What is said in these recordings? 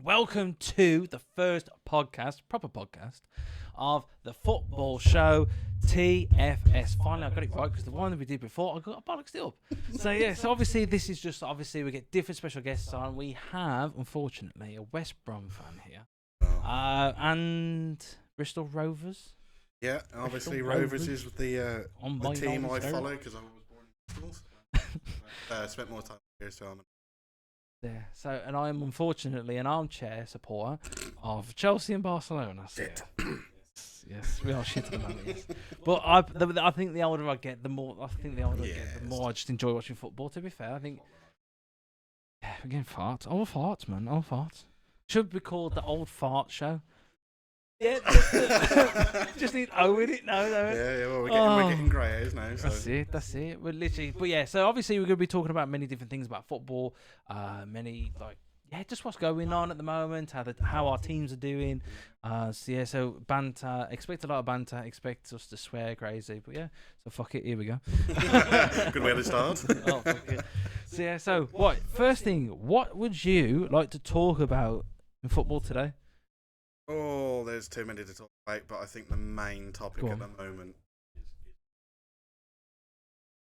Welcome to the first proper podcast of the football show TFS. Finally, I got it right because the one that we did before, I bollocks it up. So obviously this is just we get different special guests on. We have, unfortunately, a West Brom fan here, and Bristol Rovers. Yeah, obviously Rovers is the team I follow because I was born in Bristol. Spent more time here, so I'm. Yeah. So, and I am unfortunately an armchair supporter of Chelsea and Barcelona. So, yes, we are shit at the moment. Yes. But I think the older I get, the more the more I just enjoy watching football. To be fair, I think we're getting farts. Old farts, man. Old farts. Should be called the Old Fart Show. Yeah, just need with it now, though. Yeah. Well, we're getting grey hairs now. So. That's it. We're literally, but yeah. So obviously we're going to be talking about many different things about football. Just what's going on at the moment, how our teams are doing. So banter. Expect a lot of banter. Expect us to swear crazy. But yeah, so fuck it. Here we go. Good way to start. Oh, fuck it. So yeah. So what? First thing, what would you like to talk about in football today? Oh, there's too many to talk about, but I think the main topic at the moment.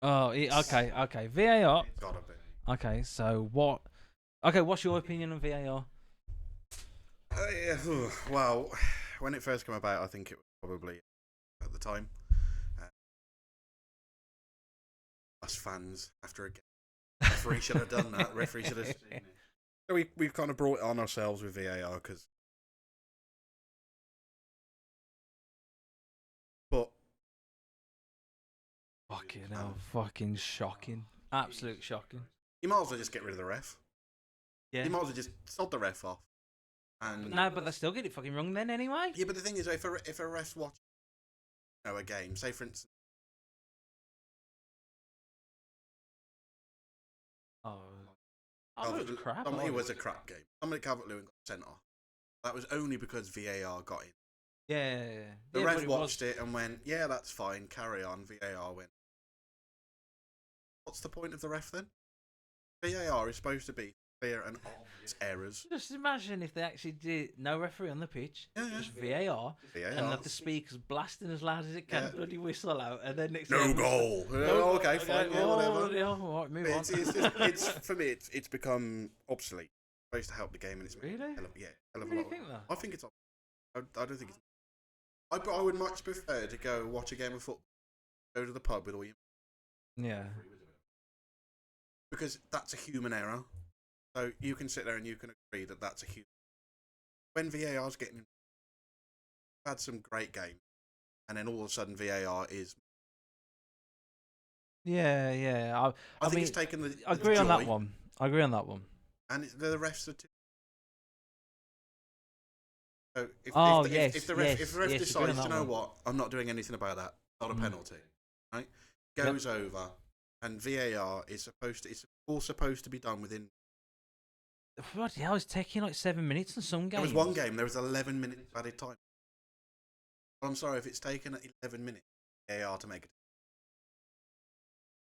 Oh, okay. VAR. It's gotta be. Okay, so what? Okay, what's your opinion on VAR? Well, when it first came about, I think it was probably at the time. Us fans after a game, referee should have done that. Referee should have seen it. So we've kind of brought it on ourselves with VAR because. But fucking hell, fucking shocking, absolute shocking. You might as well just get rid of the ref. Yeah. You might as well just sod the ref off. But they still get it fucking wrong then anyway. Yeah, but the thing is, if a ref's watching, a game, say for instance. It was crap. It was a crap game. Somebody Calvert-Lewin got sent off. That was only because VAR got in. Yeah. The ref watched it and went, yeah, that's fine, carry on. VAR went. What's the point of the ref then? VAR is supposed to be clear and obvious errors. Just imagine if they actually did no referee on the pitch, just VAR, and let the speakers blasting as loud as it can, bloody whistle out, and then next no goal. Okay, fine, whatever. All right, move on. It's for me, it's become obsolete. It's supposed to help the game, and it's really, hell of a really lot. Think that? I think it's. I don't think it's. I would much prefer to go watch a game of football, go to the pub with all your. Yeah. Because that's a human error. So you can sit there and you can agree that that's a human. When VAR's getting. We've had some great games, and then all of a sudden VAR is. Yeah. I think it's taken the. I agree on that one. And the refs are too. So if the ref decides, you know what, I'm not doing anything about that. Not a penalty, right? Goes over, and VAR is it's all supposed to be done within. Bloody hell, it's taking like 7 minutes in some games. There was one game. There was 11 minutes added time. Well, I'm sorry if it's taken 11 minutes VAR to make it.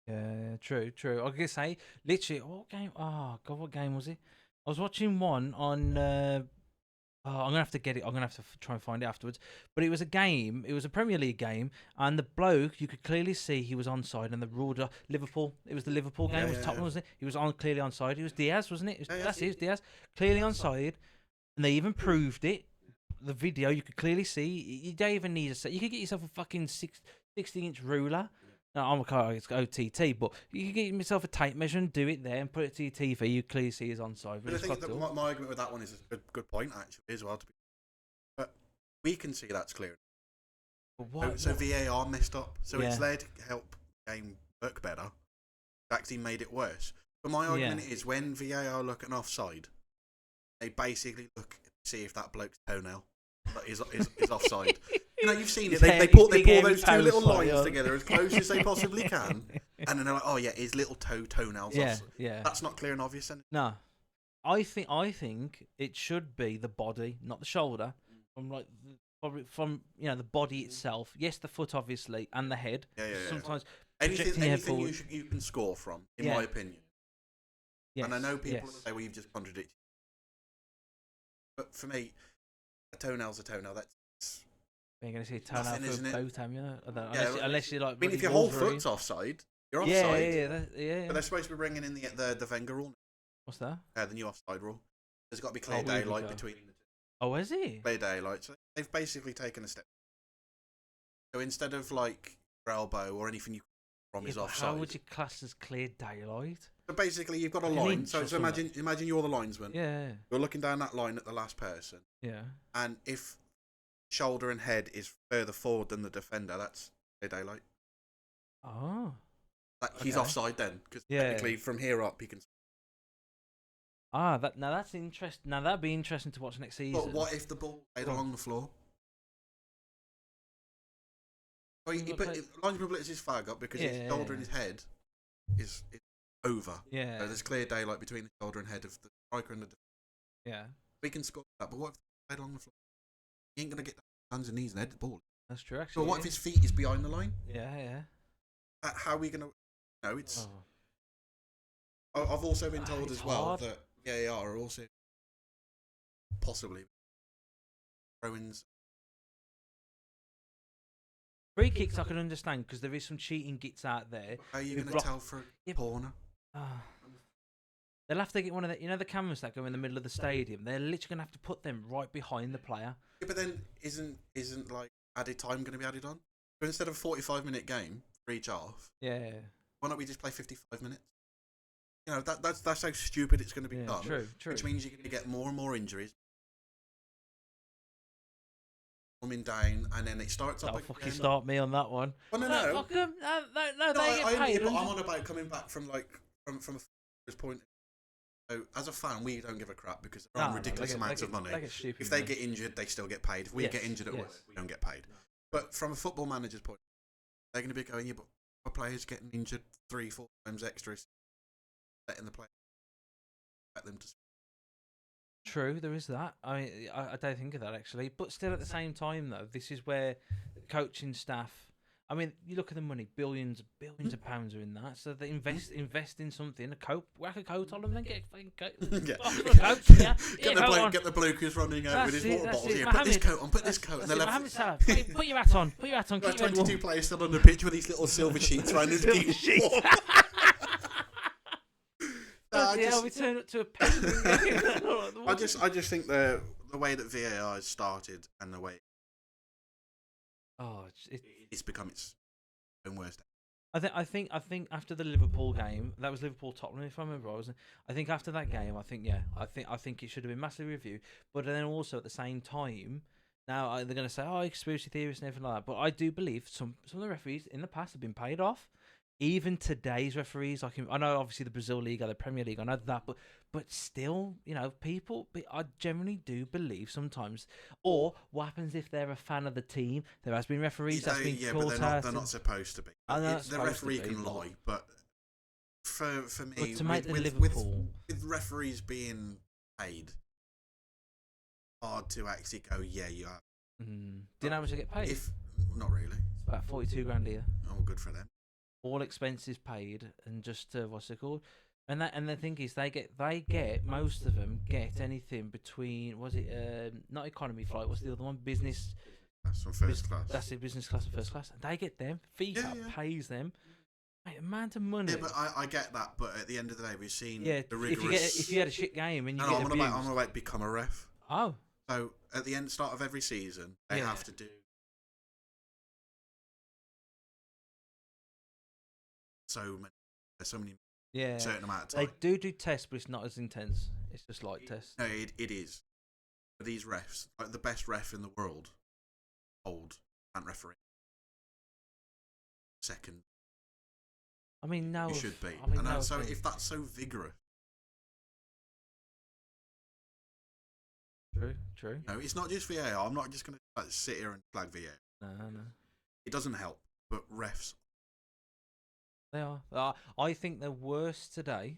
Yeah, true. I was gonna say, literally, what game? Oh God, what game was it? I was watching one on. I'm gonna have to get it. I'm gonna have to try and find it afterwards. But it was a game. It was a Premier League game, and the bloke you could clearly see he was onside. And the ruled Liverpool. It was the Liverpool game. It was Tottenham, wasn't it? He was clearly onside. It was Diaz, wasn't it? It was Diaz. Clearly onside, and they even proved it. The video you could clearly see. You don't even need a set. You could get yourself a fucking 60-inch ruler. No, I'm it's OTT, but you can get yourself a tape measure and do it there and put it to your TV. You clearly see it's onside. But I think that my argument with that one is a good point actually as well. But we can see that's clear. So VAR messed up. So it's there to help the game work better. It actually made it worse. But my argument is when VAR look at an offside, they basically look to see if that bloke's toenail is offside. You know, you've seen it. They pour those two little lines together as close as they possibly can, and then they're like, "Oh yeah, his little toenails." Yeah. That's not clear and obvious. Then. No, I think it should be the body, not the shoulder. From the body itself. Yes, the foot obviously, and the head. Yeah. Sometimes anything you can score from, in my opinion. Yes, and I know people say, "Well, you've just contradicted." But for me, a toenail's a toenail. That's You're going to see a toenail nothing, for isn't a it? boat, am you? Yeah, Unless you're like. I mean, if bloody your whole Wolverine. foot's offside, you're Yeah, offside. yeah. But they're supposed to be bringing in the Wenger rule, What's that? the new offside rule. There's got to be clear Oh, here we daylight go. between the two. Oh, is he? Clear daylight. So they've basically taken a step. So instead of like your elbow or anything you from Yeah, is but offside. how would you class as clear daylight? So basically, you've got a An line. inch So, or so imagine you're the linesman. Yeah, You're looking down that line at the last person, yeah. and if shoulder and head is further forward than the defender, that's clear daylight. Oh. He's Okay. offside then, because Yeah. technically from here up he can. Ah, that's interesting. Now that'd be interesting to watch next season. But what if the ball played along the floor? So he linesman puts his flag up because his shoulder and his head is over. Yeah. So there's clear daylight between the shoulder and head of the striker and the defender. Yeah. We can score that, but what if they played along the floor? He ain't gonna get hands and knees and head the ball. That's true. Actually. So what if his feet is behind the line? Yeah. How are we gonna? No, it's. Oh. I've also been told It's as well hard. that VAR are also possibly throw-ins. Free kicks I can understand because there is some cheating gits out there. How are you Who gonna block- tell for a Yeah. corner? Ah. They'll have to get one of the, the cameras that go in the middle of the stadium. They're literally gonna have to put them right behind the player. Yeah, but then isn't like added time going to be added on? So instead of a 45-minute game for each half, Yeah. why not we just play 55 minutes? You know that's how stupid it's going to be done. True. Which means you're going to get more and more injuries coming down, and then it starts up Don't again. fucking start me on that one. Well, no. Fuck 'em. No, No, they get paid. but I'm on about coming back from a this point. So as a fan, we don't give a crap because they're on ridiculous amounts of money. If they get injured, they still get paid. If we get injured at work, we don't get paid. But from a football manager's point, they're going to be going, yeah, but our players getting injured 3-4 times extra, letting the play, let them to. True, there is that. I mean, I don't think of that actually. But still, at the same time, though, this is where the coaching staff. I mean, you look at the money, billions of pounds are in that. So they invest in something. Whack a coat on them, then get a fucking coat. Yeah. Get the bloke who's running out with his water bottles. Here, put this coat on. Put this coat. And they'll have put your hat on. Put your hat on. 22 players still on the pitch with these little silver sheets around his feet. We turn up to a pen. I just think the way that VAR has started and the way it's become its own worst. I think after the Liverpool game, that was Liverpool Tottenham, if I remember. I think after that game, I think it should have been massively reviewed. But then also at the same time, now they're going to say, oh, conspiracy theorists and everything like that. But I do believe some of the referees in the past have been paid off. Even today's referees, I know obviously the Brazil League or the Premier League, I know that, but still, people, I generally do believe sometimes. Or what happens if they're a fan of the team? There has been referees that's been caught out. They're not supposed to be. The referee can lie, but for me, with referees being paid, hard to actually go, yeah, you are. Do you know how much they get paid? Not really. It's about 42 grand a year. Oh, good for them. All expenses paid, and just what's it called? And the thing is, they get most of them get anything between not economy flight? What's the other one? Business. That's from first class. That's it, business class and first class. And they get them. FIFA pays them. Mate, amount of money. Yeah, but I get that. But at the end of the day, we've seen the rigorous. If you had a shit game and you get abused. I'm about to become a ref. Oh. So at the start of every season, they have to do. So many certain amount of time. They do tests, but it's not as intense. It's just light tests. No, it is. These refs, like the best ref in the world, old and referee. Second. I mean, no. It should be. So if that's so vigorous. True. No, it's not just VAR. I'm not just going to sit here and flag VAR. No. It doesn't help, but refs. They are. I think they're worse today.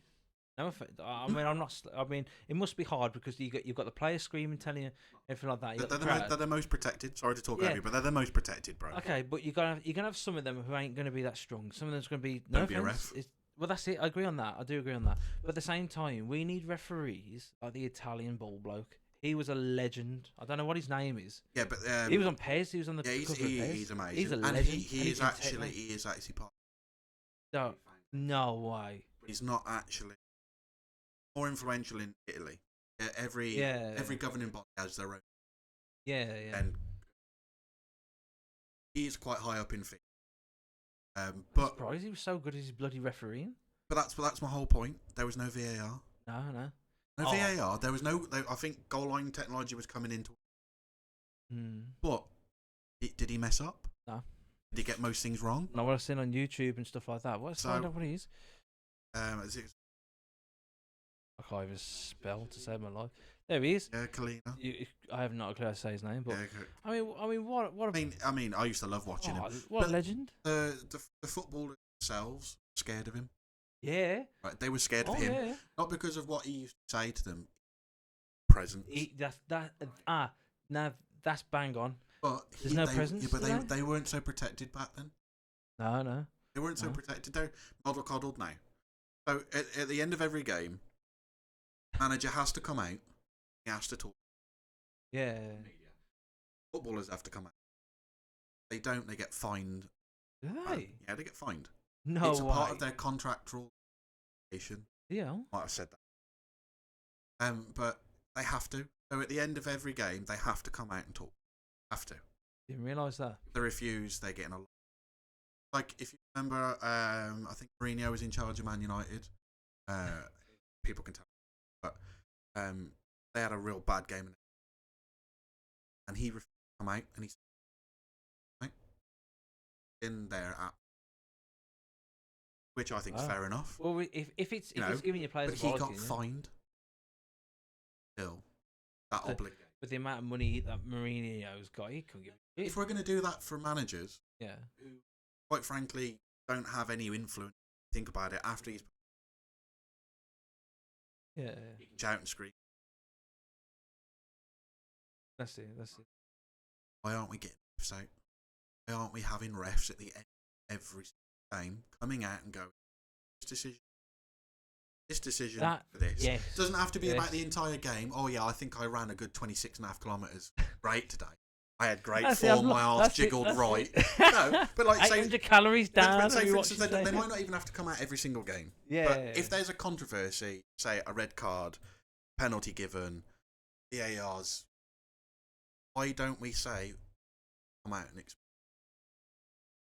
No, I mean, I'm not. I mean, it must be hard because you've got the players screaming, telling you everything like that. They're the most protected. Sorry to talk over you, but they're the most protected, bro. Okay, but you're gonna have some of them who ain't gonna be that strong. Some of them's gonna be Don't be a ref. Well, that's it. I agree on that. I do agree on that. But at the same time, we need referees like the Italian ball bloke. He was a legend. I don't know what his name is. Yeah, but he was on Pez. He was on the yeah, cover of Pez. he's amazing. He's a and legend. he is actually part. No way. He's not actually more influential in Italy. Every governing body has their own. Yeah. And he's quite high up in things. But I'm surprised he was so good as his bloody refereeing. But that's my whole point. There was no VAR. No. No VAR. There was no. I think goal line technology was coming into. But did he mess up? No. Did he get most things wrong? No, what I've seen on YouTube and stuff like that. What's find out what he is? I can't even spell to save my life. There he is. Yeah, Kalina. I have not a clue how to say his name, but yeah, I mean, what? I mean, I used to love watching him. What a legend! The footballers themselves were scared of him. Yeah. Right, they were scared of him, yeah. not because of what he used to say to them. Presence. That's bang on. But there's no presence. Yeah, but they weren't so protected back then. No. They weren't so protected. They're model coddled now. So at the end of every game, manager has to come out. He has to talk. Yeah. Footballers have to come out. They don't. They get fined. Do they? Yeah, they get fined. No it's a way. part of their contractual obligation. Yeah. Might have said that. But they have to. So at the end of every game, they have to come out and talk. Have to. Didn't realise that. If they refuse, they're getting a lot. Like, if you remember, I think Mourinho was in charge of Man United. People can tell. But they had a real bad game. And he refused to come out. And he's in there at. Which I think is fair enough. Well, if it's giving your players, but he got fined. Still, that obligation. With the amount of money that Mourinho's got, he couldn't give a shit. If we're going to do that for managers, who, quite frankly, don't have any influence. Think about it. After he's he can shout and scream. That's it. Why aren't we getting refs out? Why aren't we having refs at the end of every game coming out and going, this decision for this. Yes. Doesn't have to be about the entire game. Oh yeah, I think I ran a good 26.5 kilometres. Great today. I had great form. My arse jiggled right. No, but like 800 calories down. But say for instance, they might not even have to come out every single game. Yeah. But if there's a controversy, say a red card, penalty given, VARs, why don't we say come out and explain?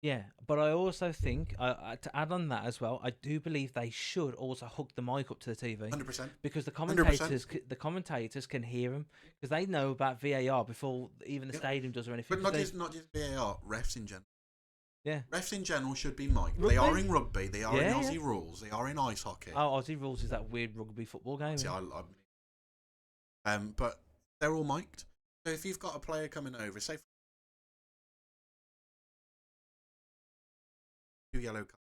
Yeah, but I also think, to add on that as well, I do believe they should also hook the mic up to the TV. 100%. Because the 100%. commentators can hear them, because they know about VAR before even the stadium does or anything. But not just VAR, refs in general. Yeah. Refs in general should be mic'd. They are in rugby, they are in Aussie rules, they are in ice hockey. Oh, Aussie rules is that weird rugby football game. See, but they're all mic'd. So if you've got a player coming over, say yellow card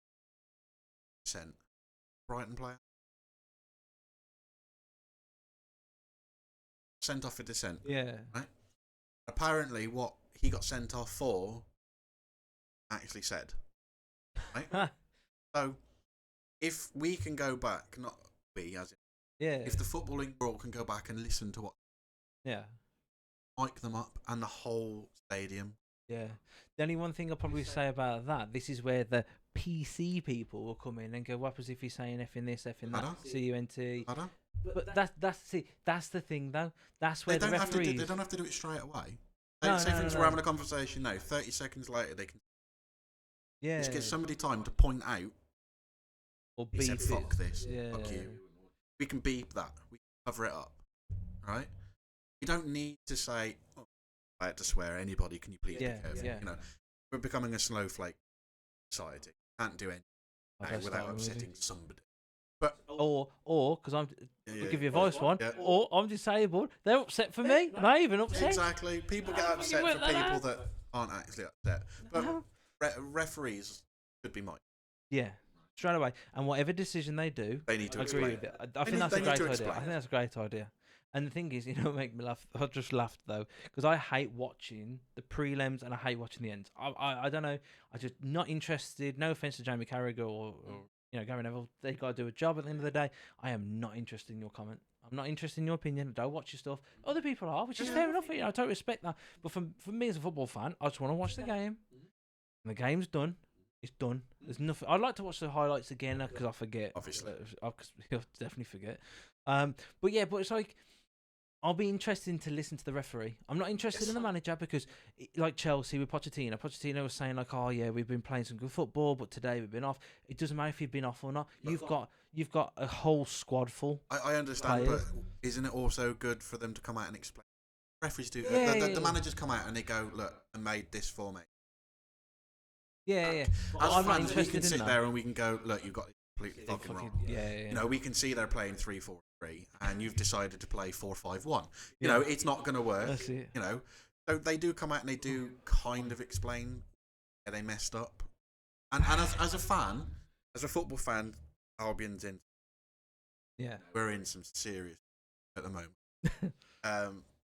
sent Brighton player sent off for dissent. Yeah. Right. Apparently, what he got sent off for actually said. Right. So, if we can go back, not we as in, if the footballing world can go back and listen to what, mic them up and the whole stadium. Yeah. The only one thing I'll probably say about that, this is where the PC people will come in and go, what happens if you're saying F in this, F in that, C-U-N-T. But that's the thing though. That's where the referees... They don't have to do it straight away. No, say for instance we're having a conversation now, 30 seconds later they can... Yeah. Just get somebody time to point out... Or beep it. Fuck this, yeah. Fuck you. We can beep that. We can cover it up. Right? You don't need to say... Oh, I had to swear, anybody, can you please be careful? Yeah. You know, we're becoming a snowflake society. Can't do anything without upsetting somebody. But or because I'll give you a voice one. Yeah. Or I'm disabled. They're upset for me. I'm not even upset. Exactly. People get upset for people that aren't actually upset. But referees should be mic'd. Yeah. Straight away. And whatever decision they do, they need to agree with it. I think that's a great idea. I think that's a great idea. And the thing is, you know, what make me laugh? I just laughed though, because I hate watching the prelims and I hate watching the ends. I don't know. I'm just not interested. No offense to Jamie Carragher or you know, Gary Neville. They got to do a job at the end of the day. I am not interested in your comment. I'm not interested in your opinion. I don't watch your stuff. Other people are, which is fair enough. You know, I totally respect that. But for me as a football fan, I just want to watch the game. And the game's done. It's done. There's nothing. I'd like to watch the highlights again because I forget. Obviously, I'll definitely forget. But it's like I'll be interested to listen to the referee. I'm not interested in the manager because, like Chelsea with Pochettino. Pochettino was saying like, "Oh yeah, we've been playing some good football, but today we've been off." It doesn't matter if you've been off or not. You've got a whole squad full. I understand, players. but isn't it also good for them to come out and explain? Referees do. The managers come out and they go, "Look, I made this for me." Yeah. As I'm not fans, we interested can in sit that. there and we can go, "Look, you've got it completely fucking wrong." Yeah. You know, we can see they're playing 3-4-3, and you've decided to play 4-5-1. You know, it's not going to work. That's it. You know, so they do come out and they do kind of explain where they messed up. And as a fan, as a football fan, Albion's in. Yeah. We're in some serious at the moment.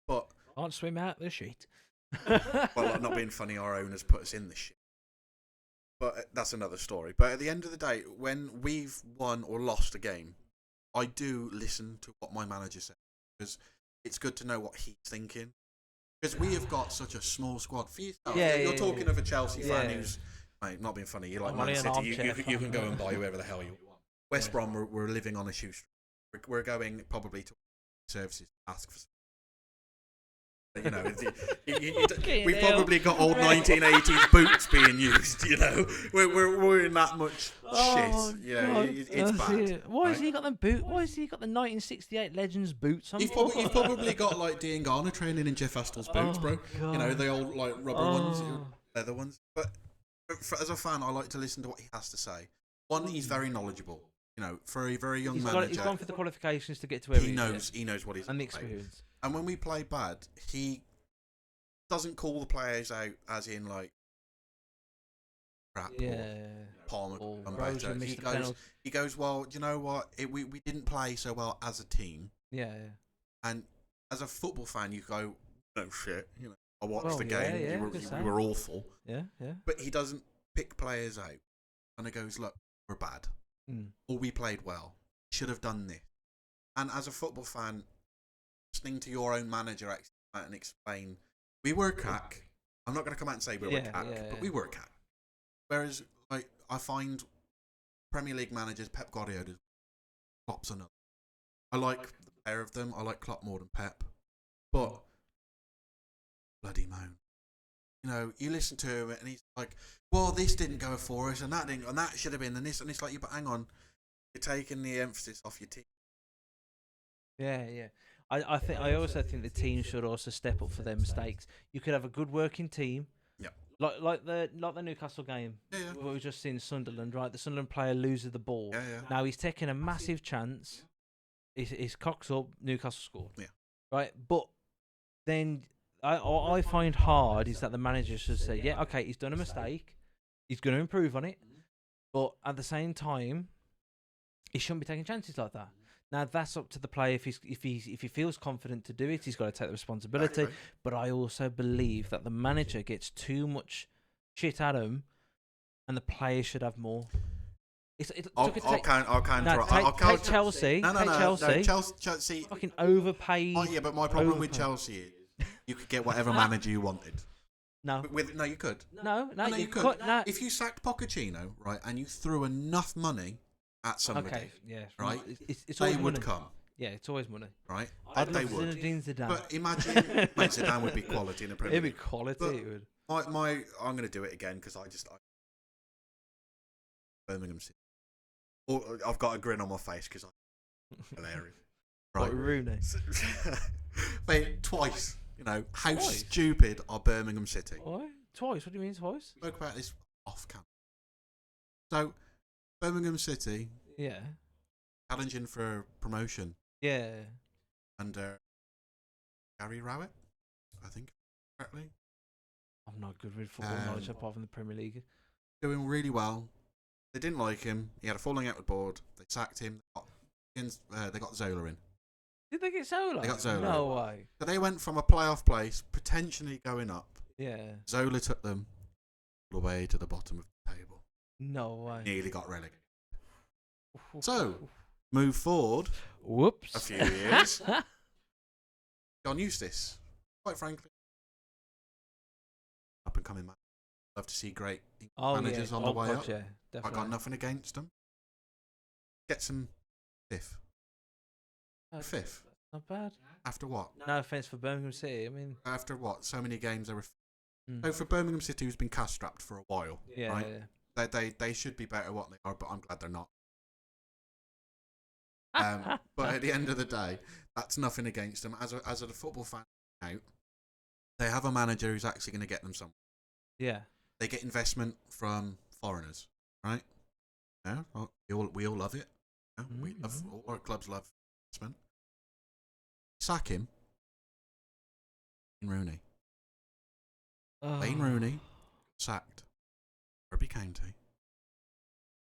But Can't swim out the sheet. well, not being funny, our owners put us in the shit. But that's another story. But at the end of the day, when we've won or lost a game, I do listen to what my manager says because it's good to know what he's thinking. Because we have got such a small squad. For yourself, you're talking of a Chelsea fan who's, mate, not being funny. You like Man City, you can go and buy whoever the hell you want. West Brom, we're living on a shoestring. We're going probably to services to ask for. You know, we've probably got old 1980s boots being used. You know, we're in that much shit. You know, it's bad. Why has he got them boot? Why has he got the 1968 Legends boots on? You've probably got like Dean Garner training in Jeff Astel's boots, bro. God. You know, the old like rubber ones, leather ones. But as a fan, I like to listen to what he has to say. One, he's very knowledgeable. You know, for a very young manager, he's gone for the qualifications to get to where he knows. He knows what he's and the experience. And when we play bad, he doesn't call the players out as in like crap or Palmer. He goes, well, do you know what? We didn't play so well as a team. Yeah. And as a football fan, you go, no shit. You know, I watched the game. You were awful. Yeah. But he doesn't pick players out, and he goes, look, we're bad. Or we played well. Should have done this. And as a football fan, listening to your own manager and explain, we were cack. I'm not going to come out and say we were cack, but we were cack. Whereas, like, I find Premier League managers, Pep Guardiola, Klopp's another. I like the pair of them. I like Klopp more than Pep. But bloody moan. You know, you listen to him and he's like, well, this didn't go for us and that didn't, and that should have been, and this, and it's like, but hang on, you're taking the emphasis off your team. Yeah. I also think the team should also step up for their mistakes. You could have a good working team. Yeah. Like the Newcastle game. Yeah. What we just seen Sunderland, right? The Sunderland player loses the ball. Yeah. Now he's taking a massive chance. His cocks up. Newcastle scored. Yeah. Right, but then I find hard is that the manager should say, yeah, okay, he's done a mistake. He's going to improve on it, but at the same time, he shouldn't be taking chances like that. Now that's up to the player. If he feels confident to do it, he's got to take the responsibility. Right. But I also believe that the manager gets too much shit at him, and the players should have more. I'll counter. Take Chelsea. No. Chelsea. Fucking overpaid. Oh yeah, but my problem with Chelsea is you could get whatever manager you wanted. No, you could. No, you could. If you sacked Pochettino, right, and you threw enough money at somebody, okay, yeah, right, it's they always would money. come. Yeah, it's always money. Right, They would. Zidane. But imagine, mate, Zidane would be quality in the Premier League. It'd be quality. But it would. I'm going to do it again because I Birmingham City. Or I've got a grin on my face because I'm hilarious. Right, What, Rooney? Mate, twice. You know, how stupid are Birmingham City? Why? Twice? What do you mean twice? Spoke about this off camera. So, Birmingham City, Yeah. challenging for promotion Yeah. under Gary Rowett, I think, correctly. I'm not good with football knowledge apart from the Premier League. Doing really well. They didn't like him. He had a falling out with board. They sacked him. They got Zola in. Did they get Zola? They got Zola. No way. So they went from a playoff place, potentially going up. Yeah. Zola took them all the way to the bottom of the table. No way. Nearly got relegated. So, Move forward Whoops. a few years. John Eustace, quite frankly, up and coming man. Love to see great managers on the way up. Yeah, definitely. I got nothing against them. Get some fifth. Fifth. Not bad. After what? No offense for Birmingham City. I mean, after what? So many games they were. So for Birmingham City, who's been cash strapped for a while, yeah, right? Yeah. They should be better what they are, but I'm glad they're not. But at the end of the day, that's nothing against them. As a football fan out, they have a manager who's actually going to get them somewhere. Yeah. They get investment from foreigners, right? Yeah, well, we all love it. Yeah? We love, all our clubs love investment. Sack him. Wayne Rooney. Wayne Rooney sacked Derby County.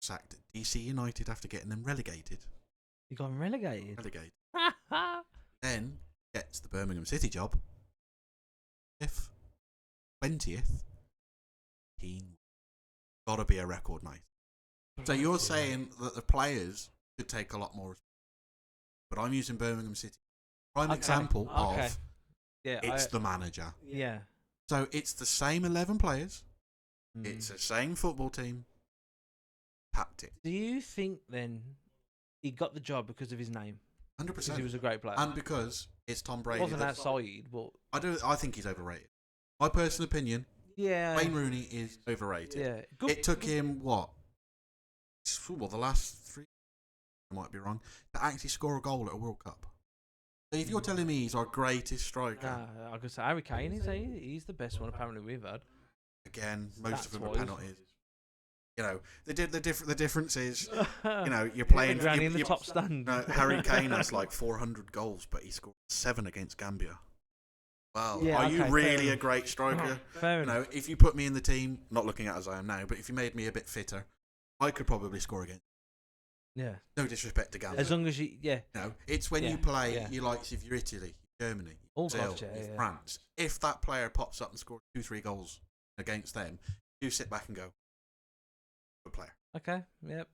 Sacked DC United after getting them relegated. You got relegated. Then gets the Birmingham City job. 5th, 20th. Gotta be a record, mate. So you're saying that the players should take a lot more, but I'm using Birmingham City. Prime example of it's the manager. Yeah. So it's the same 11 players. It's the same football team. Tapped it. Do you think then he got the job because of his name? 100%. Because he was a great player. And because it's Tom Brady. Wasn't outside, but I think he's overrated. My personal opinion. Yeah. Wayne Rooney is overrated. Yeah. It took him what? Well, the last 3. I might be wrong. To actually score a goal at a World Cup. So if you're telling me he's our greatest striker, I could say Harry Kane is he's the best one apparently we've had. Again, most of them are penalties. You know, the difference is, you know, you're playing in the top stand. Harry Kane has like 400 goals, but he scored 7 against Gambia. Well, yeah, are you really a great striker? Fair enough. You know, if you put me in the team, not looking at as I am now, but if you made me a bit fitter, I could probably score again. Yeah. No disrespect to Gambia. As long as you, You know, it's when you play, you like if you're Italy, Germany, Brazil, France. If that player pops up and scores 2-3 goals against them, you sit back and go, good player. Okay. Yep.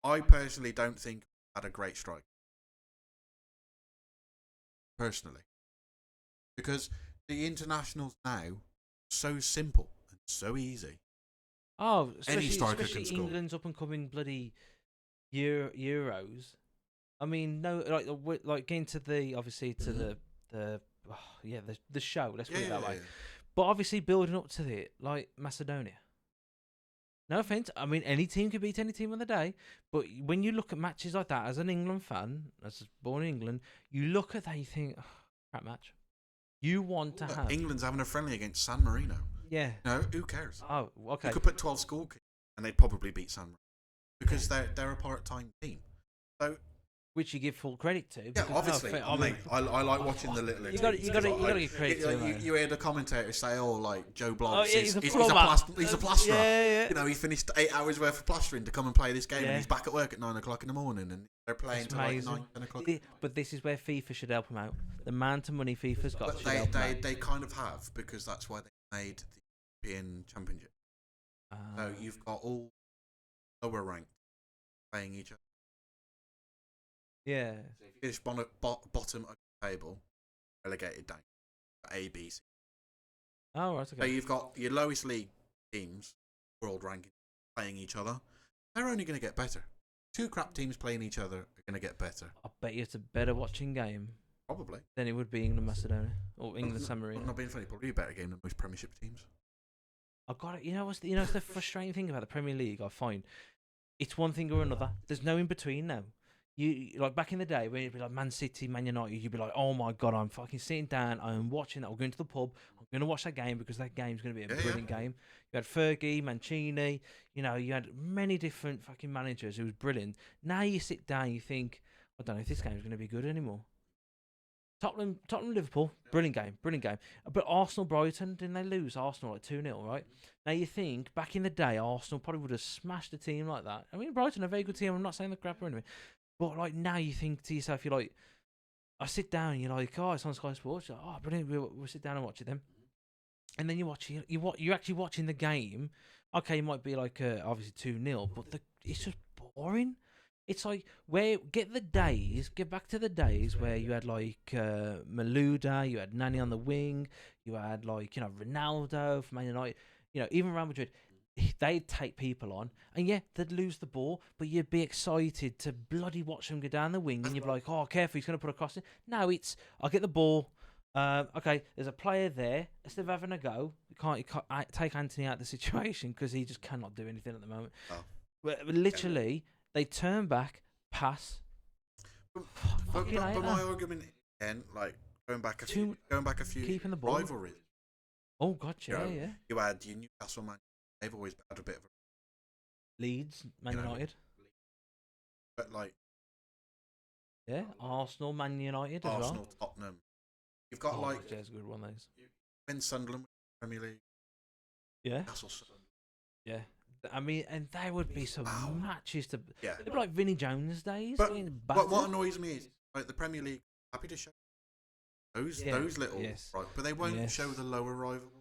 I personally don't think I had a great strike. Personally. Because the internationals now so simple and so easy. Oh, any striker can score. England's up and coming bloody Euros. I mean, no, like getting to the obviously to the show. Let's put it that way. Yeah. But obviously building up to it, like Macedonia. No offense. I mean, any team could beat any team on the day. But when you look at matches like that, as an England fan, as born in England, you look at that, you think, crap match. You want to have England's having a friendly against San Marino. Yeah. No, who cares? Oh, okay. You could put 12 school kids and they'd probably beat San Marino because they're a part-time team. So, which you give full credit to. Yeah, obviously. I like watching the little. You got to give credit to him. You heard the commentator say, "Oh, like Joe Bloggs, he's a plasterer. Yeah. You know, he finished 8 hours worth of plastering to come and play this game, and he's back at work at 9 o'clock in the morning, and they're playing till like 9, 10 o'clock. But this is where FIFA should help him out. The man to money FIFA's got. But they kind of have, because that's why they made the European Championship. So you've got all lower ranked playing each other. Yeah. So if you finish bottom of the table, relegated down A, B, C. Oh, right, okay. So you've got your lowest league teams, world ranking, playing each other. They're only going to get better. 2 crap teams playing each other are going to get better. I bet you it's a better watching game. Probably. Than it would be England Macedonia or England San Marino. I'm not being funny. Probably a better game than most Premiership teams. I got it. You know what's the frustrating thing about the Premier League? I find it's one thing or another. There's no in between now. You like back in the day when it'd be like Man City, Man United, you'd be like, oh my god, I'm fucking sitting down, I'm watching that, I'm going to the pub, I'm going to watch that game because that game's going to be a brilliant game. You had Fergie, Mancini, you know, you had many different fucking managers who was brilliant. Now you sit down, you think, I don't know if this game's going to be good anymore. Tottenham, Liverpool, brilliant game. But Arsenal, Brighton, didn't they lose? Arsenal like 2-0, right? Now you think back in the day, Arsenal probably would have smashed a team like that. I mean, Brighton are a very good team. I'm not saying they're crap or anything. But like now you think to yourself, you're like, I sit down, and you're like, oh, it's on Sky Sports. You're like, oh, brilliant. We'll sit down and watch it then. And then you're actually watching the game. Okay, it might be like obviously 2-0, but it's just boring. It's like get back to the days where you had like Malouda, you had Nani on the wing, you had like Ronaldo from Man United, even Real Madrid. They'd take people on, and yeah, they'd lose the ball, but you'd be excited to bloody watch them go down the wing, and you'd be like, "Oh, careful, he's going to put a cross in." No, it's I'll get the ball. Okay, there's a player there. Instead of having a go, you can't take Anthony out of the situation because he just cannot do anything at the moment. Oh. But literally, they turn back, pass. But my argument again, like going back a few keeping the ball. rivalries. Oh, gotcha, yeah. You had your Newcastle man. They've always had a bit of a Leeds, Man United. But like, yeah, Arsenal, Man United as Arsenal, well. Tottenham. You've got like There's a good one. Those. In Sunderland, Premier League. Yeah. Newcastle. Yeah. I mean, and there would be some matches to. Yeah. They'd be like Vinnie Jones days. But what annoys me is like the Premier League happy to show those little right, but they won't show the lower rivals.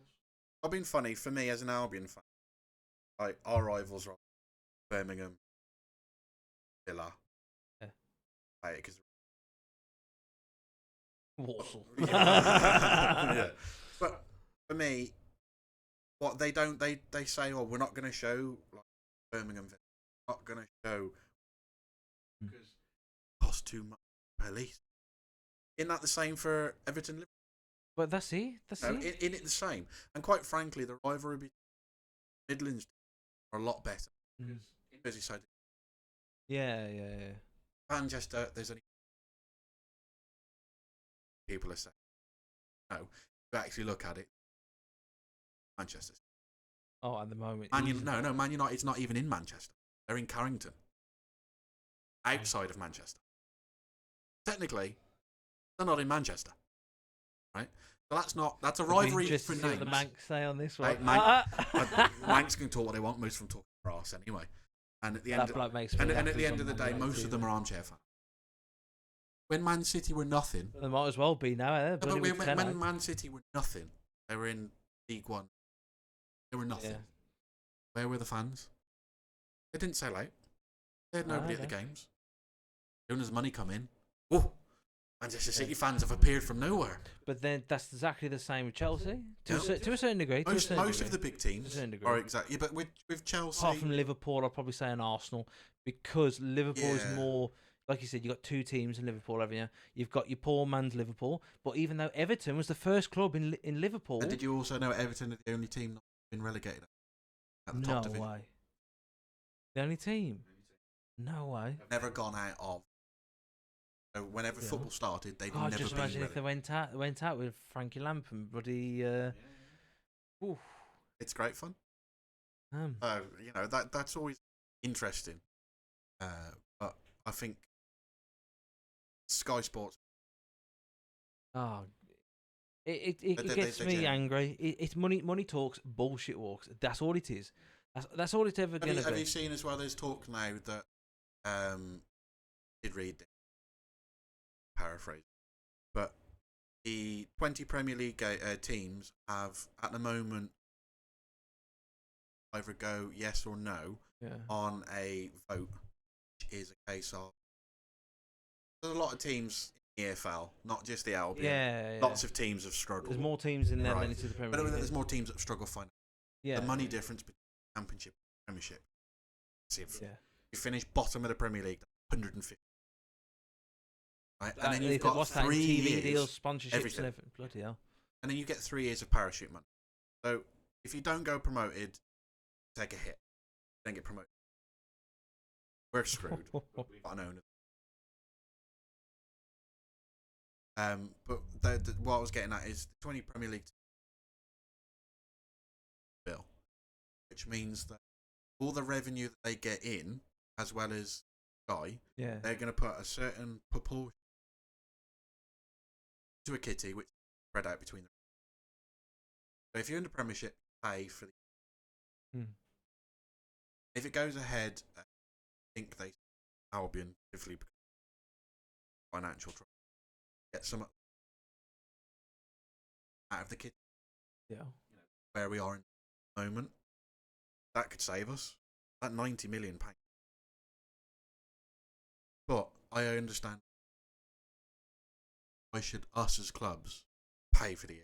I've been funny for me as an Albion fan. Like our rivals are Birmingham, Villa. Yeah. Because Walsall. Yeah. But for me, what they say, oh, we're not going to show like Birmingham. We're not going to show because it costs too much per lease. Isn't that the same for Everton? Liverpool? But that's it. In it the same. And quite frankly, the rivalry between Midlands are a lot better. Merseyside. Yeah. Manchester, there's only people are saying no. If you actually look at it, Manchester. Oh, at the moment. Man United's not even in Manchester. They're in Carrington, outside of Manchester. Technically, they're not in Manchester, right? So that's a rivalry for names. What the Manx say on this one? Manx can talk what they want. Most of them talk grass anyway. And at the end, at the end of the day, most of them are armchair fans. When Man City were nothing, they might as well be now. But when Man City were nothing, they were in League One. They were nothing. Yeah. Where were the fans? They didn't sell out. They had nobody at the games. As soon as money come in, Manchester City fans have appeared from nowhere. But then that's exactly the same with Chelsea to a certain degree. Most of the big teams are exactly. But with Chelsea, apart from Liverpool, I'd probably say an Arsenal because Liverpool is more. Like you said, you've got two teams in Liverpool, haven't you? You've got your poor man's Liverpool, but even though Everton was the first club in Liverpool... And did you also know Everton are the only team not been relegated at the top division? No way. The only team? No way. Never gone out of... So whenever football started, they've never been just imagine if they went out with Frankie Lampard, bloody... It's great fun. That's always interesting. But I think... Sky Sports. Oh, it gets me angry. It's money talks, bullshit walks. That's all it is. That's all it's ever going to be. Have you seen as well? There's talk now that did read this, paraphrase, but the 20 Premier League teams have at the moment either go yes or no on a vote, which is a case of. There's a lot of teams in the EFL, not just the Albion. Yeah. Lots of teams have struggled. There's more teams in there than into the Premier League. But there's more teams that struggle financially. Yeah. The money difference between Championship and Premiership. Yeah. You finish bottom of the Premier League, 150. Right? And then you've got 3 years. Deals, sponsorships, everything. And everything. Bloody hell. And then you get 3 years of parachute money. So if you don't go promoted, take a hit. Don't get promoted. We're screwed. I know. But what I was getting at is the 20 Premier League bill, which means that all the revenue that they get in, as well as Sky, they're going to put a certain proportion to a kitty, which is spread out between them. So if you're in the Premiership, pay for the. If it goes ahead, I think they Albion briefly financial trouble. Get some out of the kit. Yeah. Where we are in the moment. That could save us. That £90 million. But I understand. Why should us as clubs pay for the?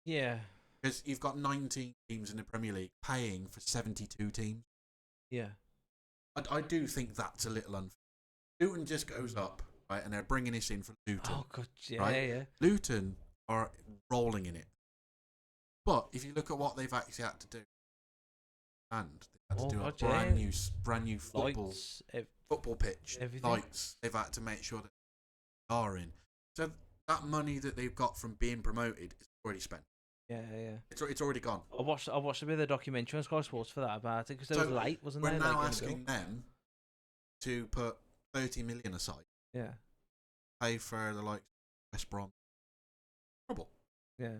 Yeah. Because you've got 19 teams in the Premier League paying for 72 teams. Yeah. I do think that's a little unfair. Luton just goes up, right, and they're bringing this in for Luton. Oh god, yeah, right? yeah. Luton are rolling in it. But if you look at what they've actually had to do, and they had to do a brand new football Lights, football pitch, everything. lights. They've had to make sure that they are in. So that money that they've got from being promoted is already spent. Yeah, yeah. It's already gone. I watched a bit of the documentary on Sky Sports for that about it because there was late, wasn't there? We're now like, asking them to put 30 million aside. Yeah. Pay for the like West Brom. Trouble. Yeah.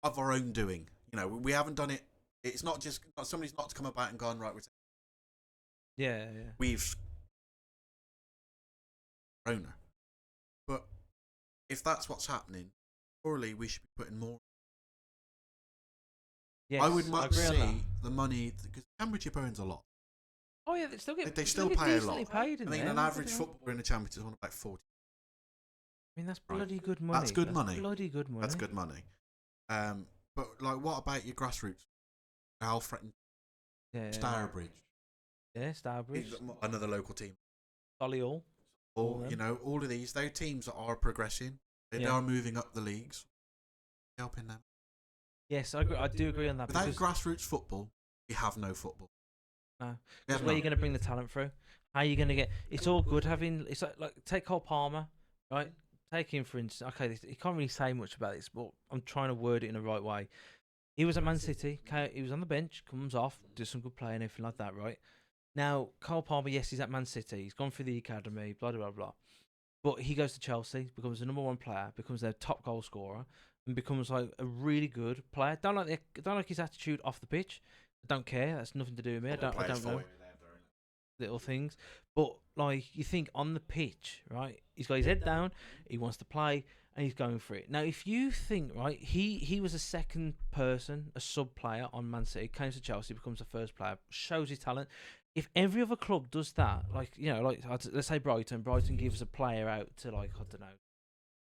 Of our own doing. You know, we haven't done it. It's not just somebody's not to come about and gone right. Yeah. We've owner, but if that's what's happening, surely we should be putting more. Yes, I would much agree on that. see the money because Championship earns a lot. Oh yeah, they still get. They still get pay a decently lot. Paid in I mean, there, an average footballer in the Championship is on about 40. I mean, that's bloody good money. That's good money. Bloody good money. That's good money. But like, what about your grassroots? Alfred, Stourbridge. Yeah, Stourbridge. Another local team. Solihull. Or you know, all of these, they're teams that are progressing. They are moving up the leagues. Helping them. Yes, I agree. I do agree on that. Without grassroots football, we have no football. No, because where are you going to bring the talent through? How are you going to get? It's all good having. It's like take Cole Palmer, right? Take him for instance. Okay, you can't really say much about this, but I'm trying to word it in the right way. He was at Man City. He was on the bench, comes off, does some good play and everything like that, right? Now, Cole Palmer, yes, he's at Man City. He's gone through the academy, blah, blah, blah, blah. But he goes to Chelsea, becomes the number one player, becomes their top goal scorer, and becomes like a really good player. Don't like his attitude off the pitch. I don't care. That's nothing to do with me. I don't know. Little things. But like you think on the pitch, right? He's got his head down, he wants to play, and he's going for it. Now if you think, right, he was a second person, a sub player on Man City, came to Chelsea, becomes the first player, shows his talent. If every other club does that, like, you know, like let's say Brighton gives a player out to, like, I don't know,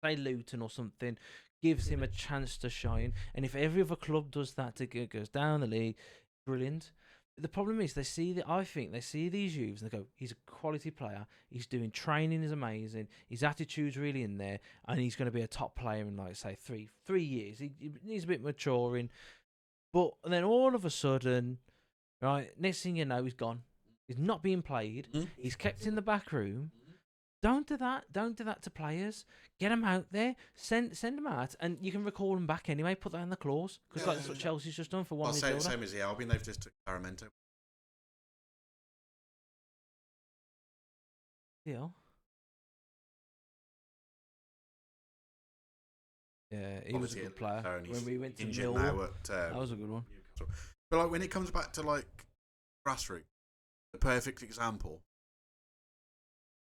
say Luton or something, gives him a chance to shine, and if every other club does that to goes down the league, brilliant. The problem is I think they see these youths and they go, he's a quality player, he's doing training is amazing, his attitude's really in there, and he's going to be a top player in, like, say 3 years. He needs a bit maturing, but then all of a sudden, right, next thing you know, he's gone. He's not being played. He's kept in the back room. Don't do that. Don't do that to players. Get them out there. Send them out, and you can recall them back anyway. Put that in the clause because that's what Chelsea's just done for one midfielder. Same as the Albion. They've just took Paramento. Yeah. Yeah, he was a good player. When we went to Millwall, that was a good one. But like when it comes back to like grassroots, the perfect example.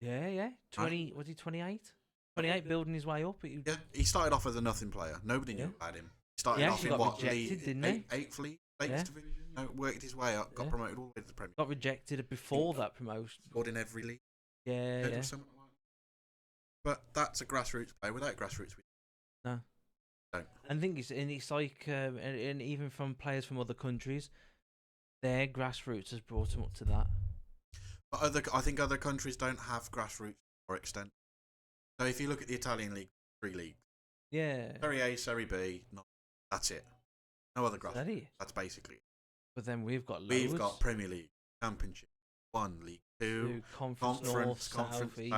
Yeah. 20. Was he 28? 28, building his way up. He started off as a nothing player. Nobody knew about him. He started off in what league? Eighth league, latest division. No, worked his way up, got promoted all the way to the Premier. Got rejected before that promotion. Scored in every league. Yeah. But that's a grassroots player. Without grassroots, no. Don't. And it's like, and even from players from other countries, their grassroots has brought them up to that. But I think other countries don't have grassroots or extent. So if you look at the Italian league, 3 leagues. Yeah. Serie A, Serie B, that's it. No other grassroots. That's basically it. But then we've got loads. We've got Premier League, Championship, 1, League 2, Conference North, South East.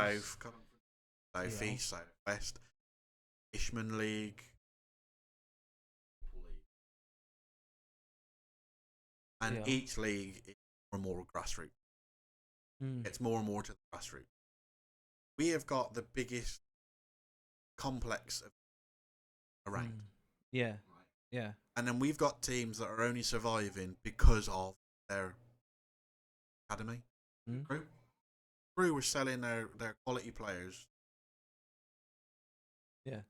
South East, South West, Ishman League. And each league is more and more grassroots. It's more and more to the grassroots. We have got the biggest complex around. Yeah. And then we've got teams that are only surviving because of their academy. Crew were selling their quality players. Yeah.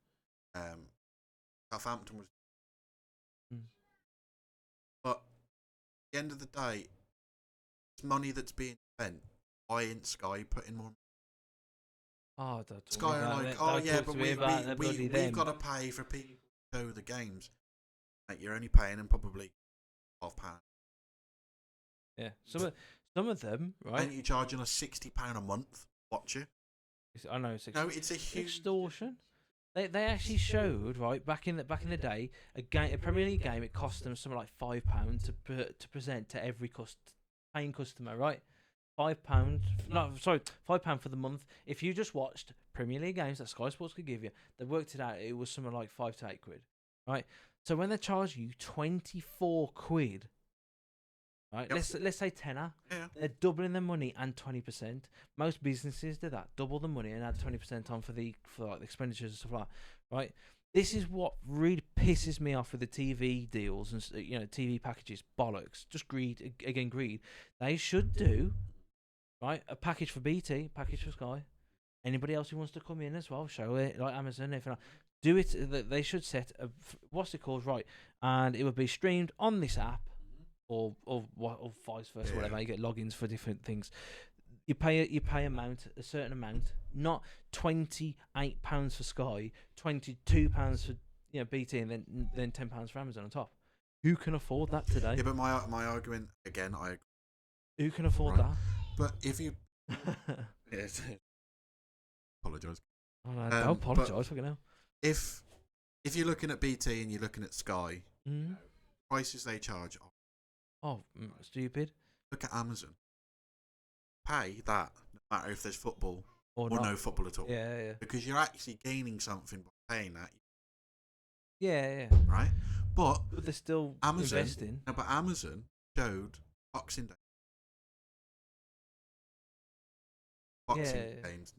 Southampton was. But at the end of the day, it's money that's being spent why ain't Sky putting more? Oh, don't talk Sky are about like, it. oh Don't yeah, talk but to me about the bloody we've them. got to pay for people to show the games. Like, you're only paying them probably £12. Yeah, some of them, right? Ain't you charging us £60 a month? Watch it. I know it's No, it's a huge extortion. They actually showed, right, back in the day, a Premier League game. It cost them something like £5 to present to every paying customer, right? £5. No, sorry, £5 for the month. If you just watched Premier League games that Sky Sports could give you, they worked it out. It was something like £5 to £8, right? So when they charge you £24, right? Yep. Let's say tenner. Yeah. They're doubling their money and 20%. Most businesses do that, double the money and add 20% on for like the expenditures and stuff like that, right? This is what really pisses me off with the TV deals and TV packages. Bollocks, just greed again. Greed. They should do right a package for BT, package for Sky. Anybody else who wants to come in as well, show it like Amazon. If not, do it. They should set what's it called, right? And it would be streamed on this app. Or vice versa, whatever. You get logins for different things. You pay a certain amount, not £28 for Sky, £22 for BT, and then £10 for Amazon on top. Who can afford that today? Yeah, but my argument again, I agree. Who can afford that? But if you yes, apologise. Oh, no, don't apologise. Fucking hell. If you're looking at BT and you're looking at Sky, prices they charge. Stupid. Look at Amazon. Pay that, no matter if there's football or not. no football at all. Yeah. Because you're actually gaining something by paying that. Yeah. Right? But they're still investing. No, but Amazon showed Boxing Day. Boxing games.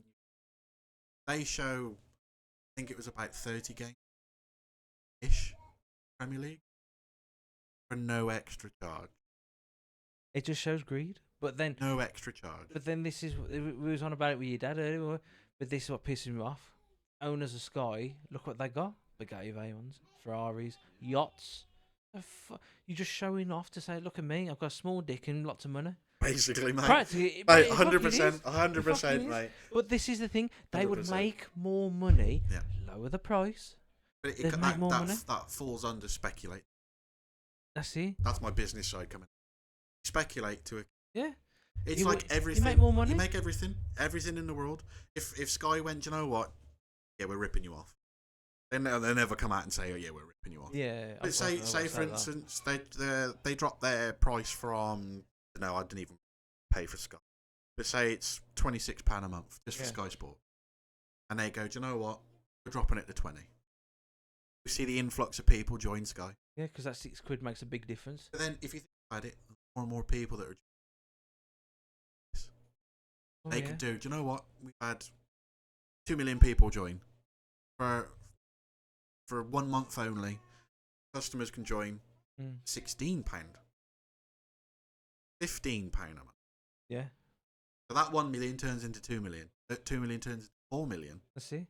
They show, I think it was about 30 games-ish, Premier League, for no extra charge. It just shows greed. But then no extra charge. But then this is we was on about it with your dad earlier. But this is what pisses me off. Owners of Sky, look what they got: Bugatti Veyons, Ferraris, yachts. You're just showing off to say, look at me, I've got a small dick and lots of money. Basically, mate. Practically, mate, 100%, 100%, mate. But this is the thing: they 100%. would make more money, lower the price. But that falls under speculate. That's it. That's my business side coming. Speculate to it. Yeah. It's like everything. You make more money. You make everything in the world. If Sky went, you know what? Yeah, we're ripping you off. They'll never come out and say, oh yeah, we're ripping you off. Yeah. But say for instance, they drop their price from, no, I didn't even pay for Sky. But say it's £26 a month just for Sky Sport, and they go, do you know what? We're dropping it to 20. We see the influx of people join Sky. Yeah, because that £6 makes a big difference. But then if you think about it, more and more people that are they can do. Do you know what? We've had 2 million people join for 1 month only. Customers can join £16, £15 a month. Yeah. So that 1 million turns into 2 million. That 2 million turns into 4 million. I see.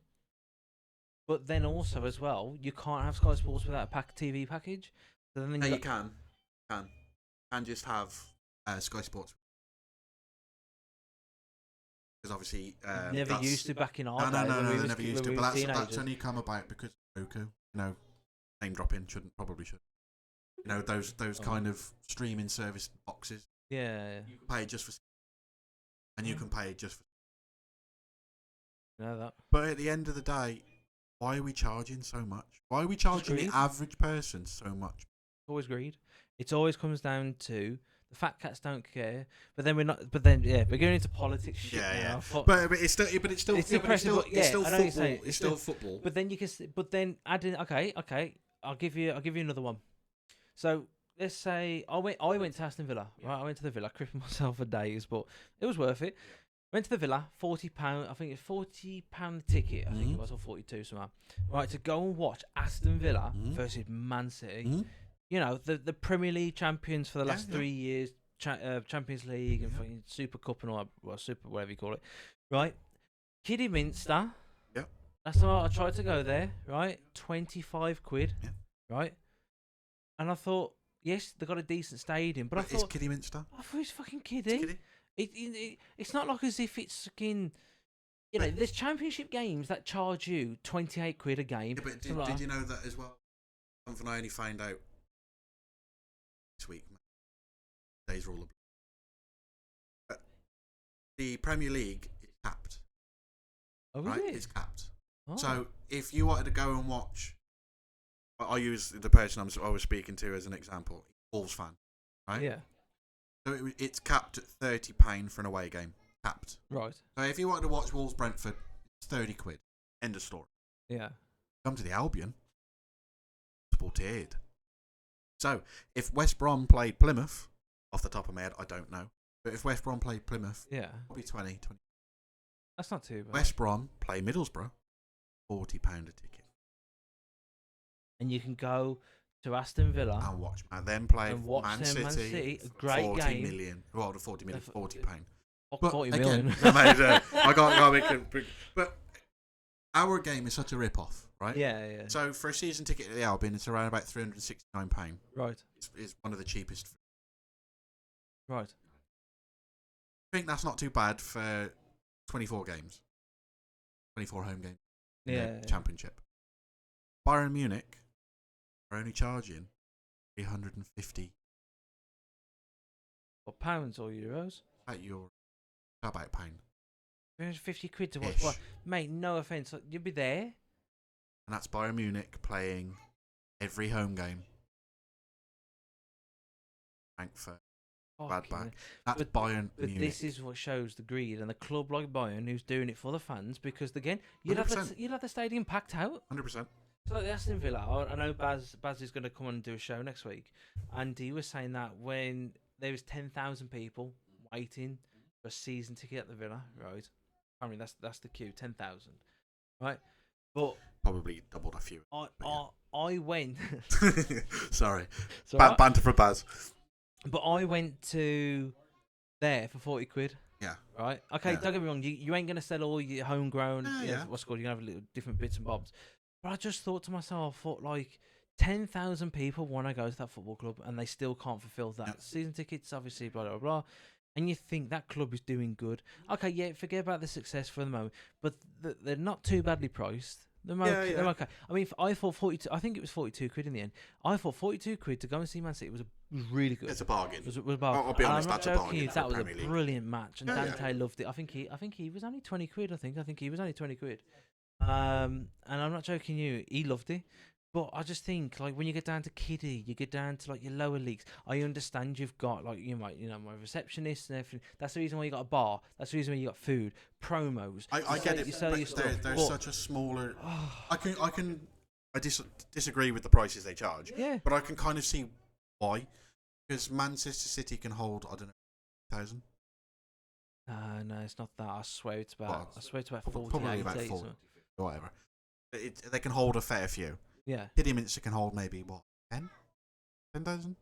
But then also as well, you can't have Sky Sports without a TV package. So then you can just have Sky Sports. Because obviously, never used to back in our days. No, they never used to. But that's only come about because Roku. Name dropping probably should. Those kind of streaming service boxes. Yeah. You can pay just for, and you can pay just for. That. But at the end of the day, why are we charging so much? Why are we charging the average person so much? It's always greed. It always comes down to. The fat cats don't care, but then we're not. But then, we're going into politics. Shit now. But it's still. It's still football. But then you can. But then adding. Okay. I'll give you another one. So let's say I went to Aston Villa. Right, I went to the Villa. Crippled myself for days, but it was worth it. Went to the Villa. £40. I think it's £40 ticket. I think it was, or 42 somehow. Right, to go and watch Aston Villa versus Man City. The Premier League champions for the last 3 years, Champions League and fucking Super Cup and all that, Super whatever you call it, right? Kidderminster. Yeah. That's why I tried to go there, right? £25, right? And I thought, yes, they got a decent stadium, but I thought it's Kidderminster. I thought it's fucking kiddie. It's not like as if it's fucking. You know, there's championship games that charge you 28 quid a game. Yeah, but did you know that as well? Something I only found out this week. Days are all the Premier League is capped. Oh, right? is it? It's capped. Oh. So if you wanted to go and watch, I use the person I was speaking to as an example, Wolves fan, right? Yeah. So it's capped at £30 for an away game. Capped. Right. So if you wanted to watch Wolves Brentford, it's 30 quid. End of story. Yeah. Come to the Albion, sported. So if West Brom played Plymouth, off the top of my head, I don't know. But if West Brom played Plymouth, Yeah. probably 20. That's not too bad. West Brom play Middlesbrough, £40 a ticket. And you can go to Aston Villa And watch them play and watch Man them, City. a great 40 game. million. Well, the 40 million, £40. Fuck, 40 million. Again, I can't make it. But our game is such a rip-off, right? Yeah. So for a season ticket at the Albion, it's around about £369. Right. It's one of the cheapest. Right. I think that's not too bad for 24 games. 24 home games. In the Championship. Bayern Munich are only charging 350. What, pounds or euros? At your about £1. 350 quid to watch. Ish. Well, mate, no offence. You'll be there. And that's Bayern Munich playing every home game. Frankfurt. Gladbach. That's Bayern But Munich. this is what shows the greed and the club like Bayern who's doing it for the fans because, again, you'd have the stadium packed out. 100%. So like the Aston Villa, I know Baz is going to come on and do a show next week, and he was saying that when there was 10,000 people waiting for a season ticket at the Villa, right? I mean that's the queue, 10,000, right? But Probably doubled a few. I went. Sorry. Right. Banter for Baz. But I went to there for 40 quid. Yeah. Right? Okay, don't get me wrong. You ain't going to sell all your homegrown, what's it called, you're going to have a little different bits and bobs. But I just thought to myself, like, 10,000 people want to go to that football club and they still can't fulfill that. Yep. Season tickets, obviously, blah, blah, blah. And you think that club is doing good. Okay, yeah, forget about the success for the moment. But they're not too badly priced. They're okay. I mean, I thought 42. I think it was 42 quid in the end. I thought 42 quid to go and see Man City was really good. It's a bargain. Was a bargain. I'll be honest, I'm not that's a bargain. joking. That was a Premier League. brilliant match, and Dante loved it. I think he was only 20 quid. I think he was only 20 quid. And I'm not joking. He loved it. But I just think, like, when you get down to kiddie, you get down to like your lower leagues. I understand you've got like my receptionist and everything. That's the reason why you got a bar. That's the reason why you got food, promos. I get it. You sell your stuff. There's such a smaller. I disagree with the prices they charge. Yeah. But I can kind of see why, because Manchester City can hold 1,000. No, it's not that. I swear it's about. I swear it's about 40. Probably about 40 or whatever. They can hold a fair few. Yeah. Kidderminster can hold maybe what 10,000.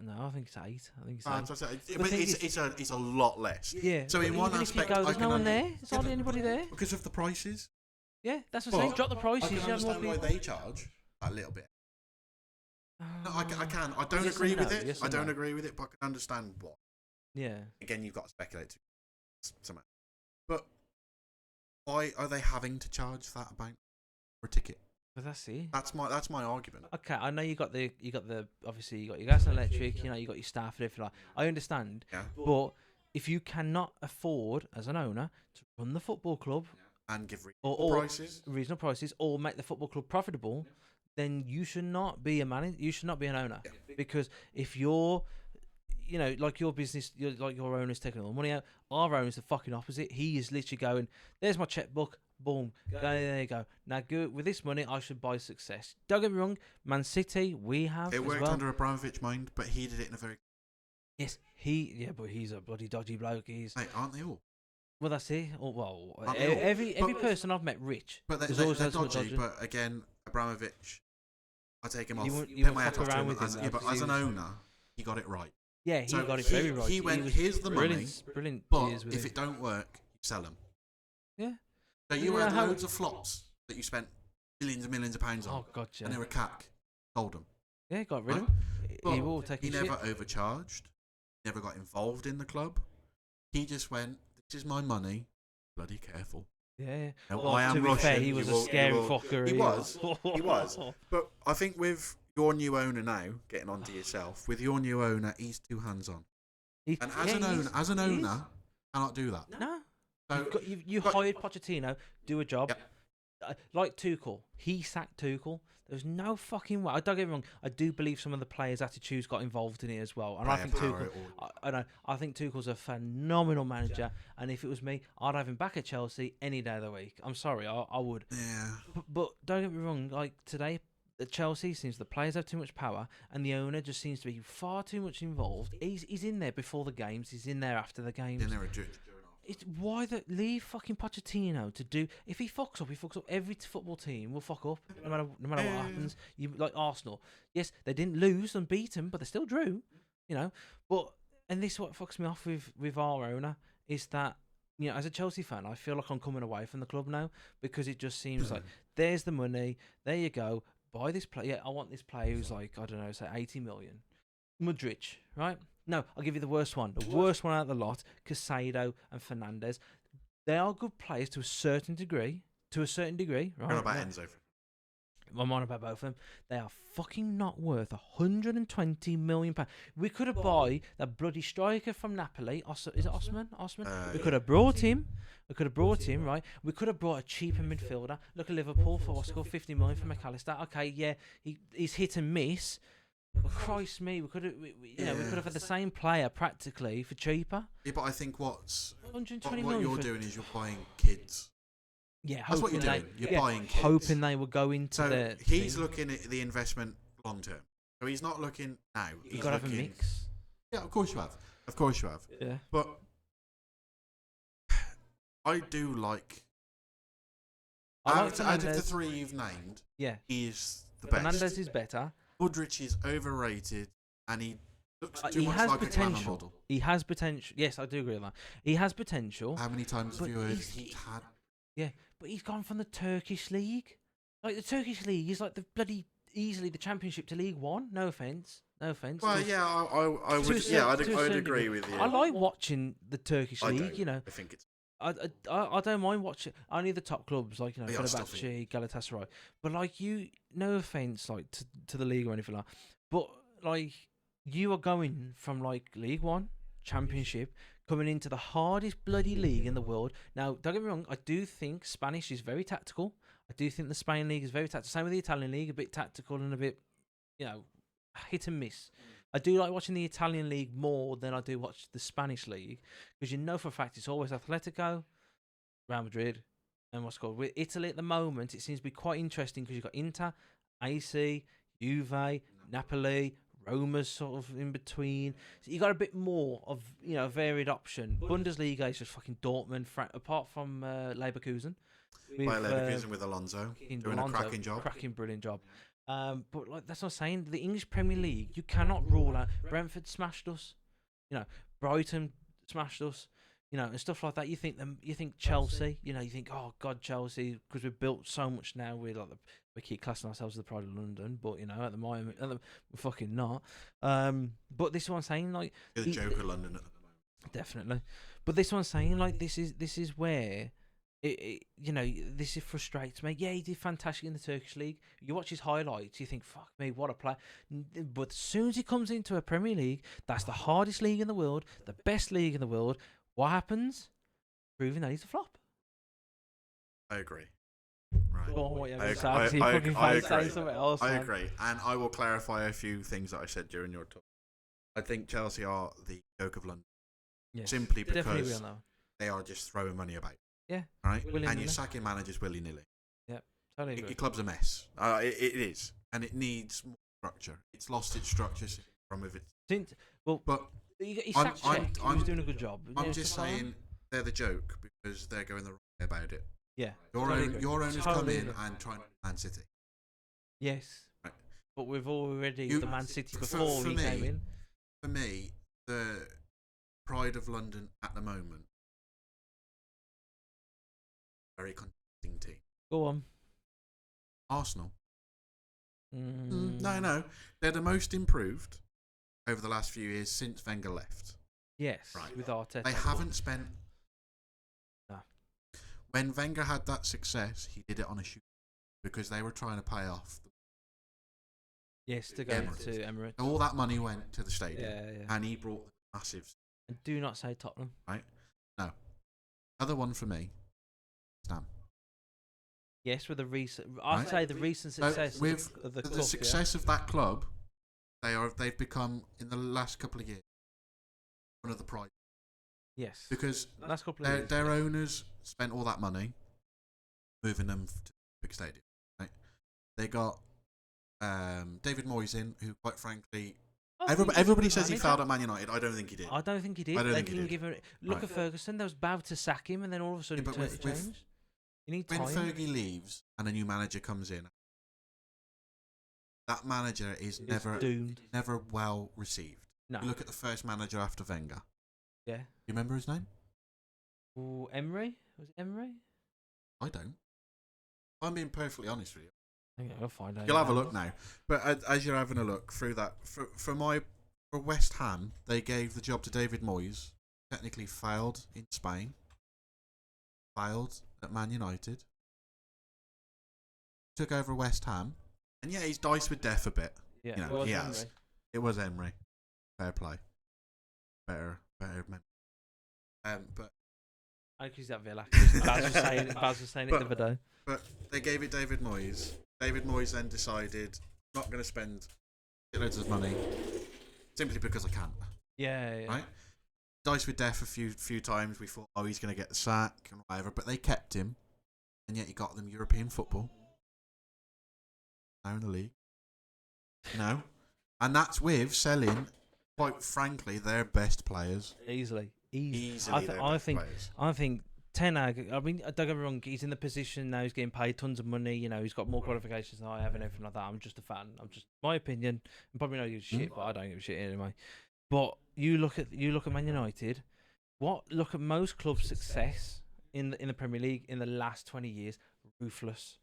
No, I think it's 8. I think it's 8. But it's a lot less. Yeah. So in one aspect, there's no one there. There's hardly anybody there. Because of the prices. Yeah, that's what I'm saying. Drop the prices. I can understand why they charge a little bit. No, I can. I don't agree with it. I don't agree with it, but I can understand what. Yeah. Again, you've got to speculate. But why are they having to charge that amount for a ticket? But that's it. That's my argument. Okay, I know you got the obviously you got your gas and electric. You got your staff and everything. I understand. Yeah. But if you cannot afford as an owner to run the football club and give reasonable prices, or make the football club profitable, then you should not be a manager. You should not be an owner, because if you're, like your business, like your owner's taking all the money out. Our owner's the fucking opposite. He is literally going, "There's my checkbook. Boom. There you go. Now, good with this money, I should buy success." Don't get me wrong. Man City, we have. It worked under Abramovich's mind, but he did it in a very. Yes, but he's a bloody dodgy bloke. Mate, aren't they all? Well, that's it. Every person I've met rich. But they're dodgy. But again, Abramovich, I take him off. But as an owner, he got it right. Yeah, he got it very right. He went, "Here's the money, brilliant. But if it don't work, you sell them." Yeah. So you had loads of flops that you spent millions and millions of pounds on. Oh, gotcha. And they were cack. Sold them. Yeah, got rid of them. He never overcharged. Never got involved in the club. He just went, "This is my money. Bloody careful." Yeah. Now, Well, I am to be Russian. fair, he was a scary fucker. He was. He was. But I think with your new owner now, getting onto yourself, with your new owner, he's too hands-on. And as an owner, cannot do that. No. So You hired Pochettino, do a job. Yep. Like Tuchel, he sacked Tuchel. There's no fucking way. I don't get me wrong. I do believe some of the players' attitudes got involved in it as well. And I think Tuchel, I think Tuchel's a phenomenal manager. And if it was me, I'd have him back at Chelsea any day of the week. I'm sorry, I would. Yeah. But don't get me wrong. Like today, at Chelsea seems the players have too much power, and the owner just seems to be far too much involved. He's in there before the games. He's in there after the games. It's why leave fucking Pochettino to do. If he fucks up, he fucks up. Every football team will fuck up, no matter what happens. You like Arsenal. Yes, they didn't lose and beat them, but they still drew. You know. And this is what fucks me off with our owner is that, you know, as a Chelsea fan, I feel like I'm coming away from the club now because it just seems like there's the money. There you go. Buy this player. Yeah, I want this player who's like, I don't know, say 80 million. Modric, right? No, I'll give you the worst one. The worst one out of the lot, Casado and Fernandes. They are good players to a certain degree. Right? What about Enzo? I'm on about both of them. They are fucking not worth £120 million. We could have bought that bloody striker from Napoli. Is it Osman? We could have brought him. Right? We could have brought a cheaper midfielder. Look at Liverpool for what's called 50 million for McAllister. Okay, yeah, he's hit and miss. But Christ me, we could have had the same player practically for cheaper. Yeah, but I think what million you're doing is you're buying kids. Yeah, that's what you're doing. You're buying kids. Hoping they will go into so he's looking at the investment long term. So he's not looking now. You've got to have a mix. Yeah, of course you have. Yeah. But I do like. Out of the three you've named, he's the best. Fernandes is better. Modric is overrated, and he looks too much like a glamour model. He has potential. Yes, I do agree with that. He has potential. How many times have you heard he's had? Yeah, but he's gone from the Turkish league. Like the Turkish league is like the bloody easily the Championship to League One. No offense. Well, yeah, I would. Yeah, I'd agree with you. I like watching the Turkish league. You know, I think it's. I don't mind watching only the top clubs like, you know, Fenerbahce, Galatasaray. But like no offense like to the league or anything like that, but like you are going from like League One, Championship, coming into the hardest bloody league in the world. Now, don't get me wrong, I do think Spanish is very tactical. I do think the Spain league is very tactical. Same with the Italian league, a bit tactical and a bit, you know, hit and miss. I do like watching the Italian league more than I do watch the Spanish league because you know for a fact it's always Atletico, Real Madrid, and what's called. With Italy at the moment, it seems to be quite interesting because you've got Inter, AC, Juve, Napoli, Roma's sort of in between. So you got a bit more of, you know, a varied option. Bundesliga is just fucking Dortmund, apart from Leverkusen. Leverkusen with Alonso doing a cracking job. Brilliant job. But like that's what I'm saying. The English Premier League, you cannot rule out. Brentford smashed us. You know, Brighton smashed us. You know, and stuff like that. You think Chelsea. You know, you think, oh God, Chelsea, because we've built so much now. We keep classing ourselves as the pride of London, but you know, at the moment, we're fucking not. But this is what I'm saying. Like, you're the joke of London at the moment. Definitely. But this is what I'm saying. Like, this is where. You know, this frustrates me. Yeah, he did fantastic in the Turkish league. You watch his highlights, you think, fuck me, what a player. But as soon as he comes into a Premier League, that's the hardest league in the world, the best league in the world. What happens? Proving that he's a flop. I agree. Right. I agree. And I will clarify a few things that I said during your talk. I think Chelsea are the joke of London. Yes, simply because they are just throwing money about. Yeah. Right? And you're sacking managers willy-nilly. Yeah, totally agree. Your club's a mess. It is. And it needs more structure. It's lost its structure from of it. But he sacked Czech. He was doing a good job. I'm just saying they're the joke because they're going the wrong way about it. Yeah. Your owners come in and try and Man City. Yes. Right. But we've already the Man City before he came in. For me, the pride of London at the moment, very contesting team. Go on. Arsenal. No. They're the most improved over the last few years since Wenger left. Yes, Right. with Arteta. They haven't spent. No. When Wenger had that success, he did it on a shoot because they were trying to pay off. Yes, to go Emirates. to Emirates. All that money went to the stadium, Yeah. and he brought the massive. And do not say Tottenham. Right? No. Other one for me. Stam. Yes, with the recent, I'd Right. say the recent So success with of the the club, success of that club, they've become in the last couple of years one of the prize Yes, because last couple of years. their owners spent all that money moving them to big stadium. Right? They got David Moyes in, who quite frankly. Everybody says he failed at Man United. I don't think he did. I don't think he did. I don't They think he didn't did. give him. Look at Ferguson. They was about to sack him, and then all of a sudden Yeah, but it changed. You need When time. Fergie leaves and a new manager comes in, that manager is It's never doomed. never well received. No. You look at the first manager after Wenger. Yeah. You remember his name? Ooh, Emery? Was it Emery? I don't. I'm being perfectly honest with you. Okay, I'll find out. You'll have a look now. But as you're having a look through that, for West Ham, they gave the job to David Moyes. Technically failed in Spain. Failed at Man United. Took over West Ham. And yeah, he's diced with death a bit. Yeah, You know, it was he Emery. has. It was Emery. Fair play. Better men. But I accuse that Villa. Baz was saying it the other day. But they gave it David Moyes. David Moyes then decided, not going to spend loads of money simply because I can't. Yeah. Right? Dice with death a few times. We thought, oh, he's going to get the sack and whatever. But they kept him, and yet he got them European football. Now in the league. And that's with selling, quite frankly, their best players. Easily. I think Ten Hag, I mean, don't get me wrong, he's in the position now, he's getting paid tons of money, you know, he's got more qualifications than I have and everything like that. I'm just a fan. My opinion, and probably not give a shit, but I don't give a shit anyway. But you look at Man United, look at most clubs' success in the Premier League in the last 20 years, ruthless.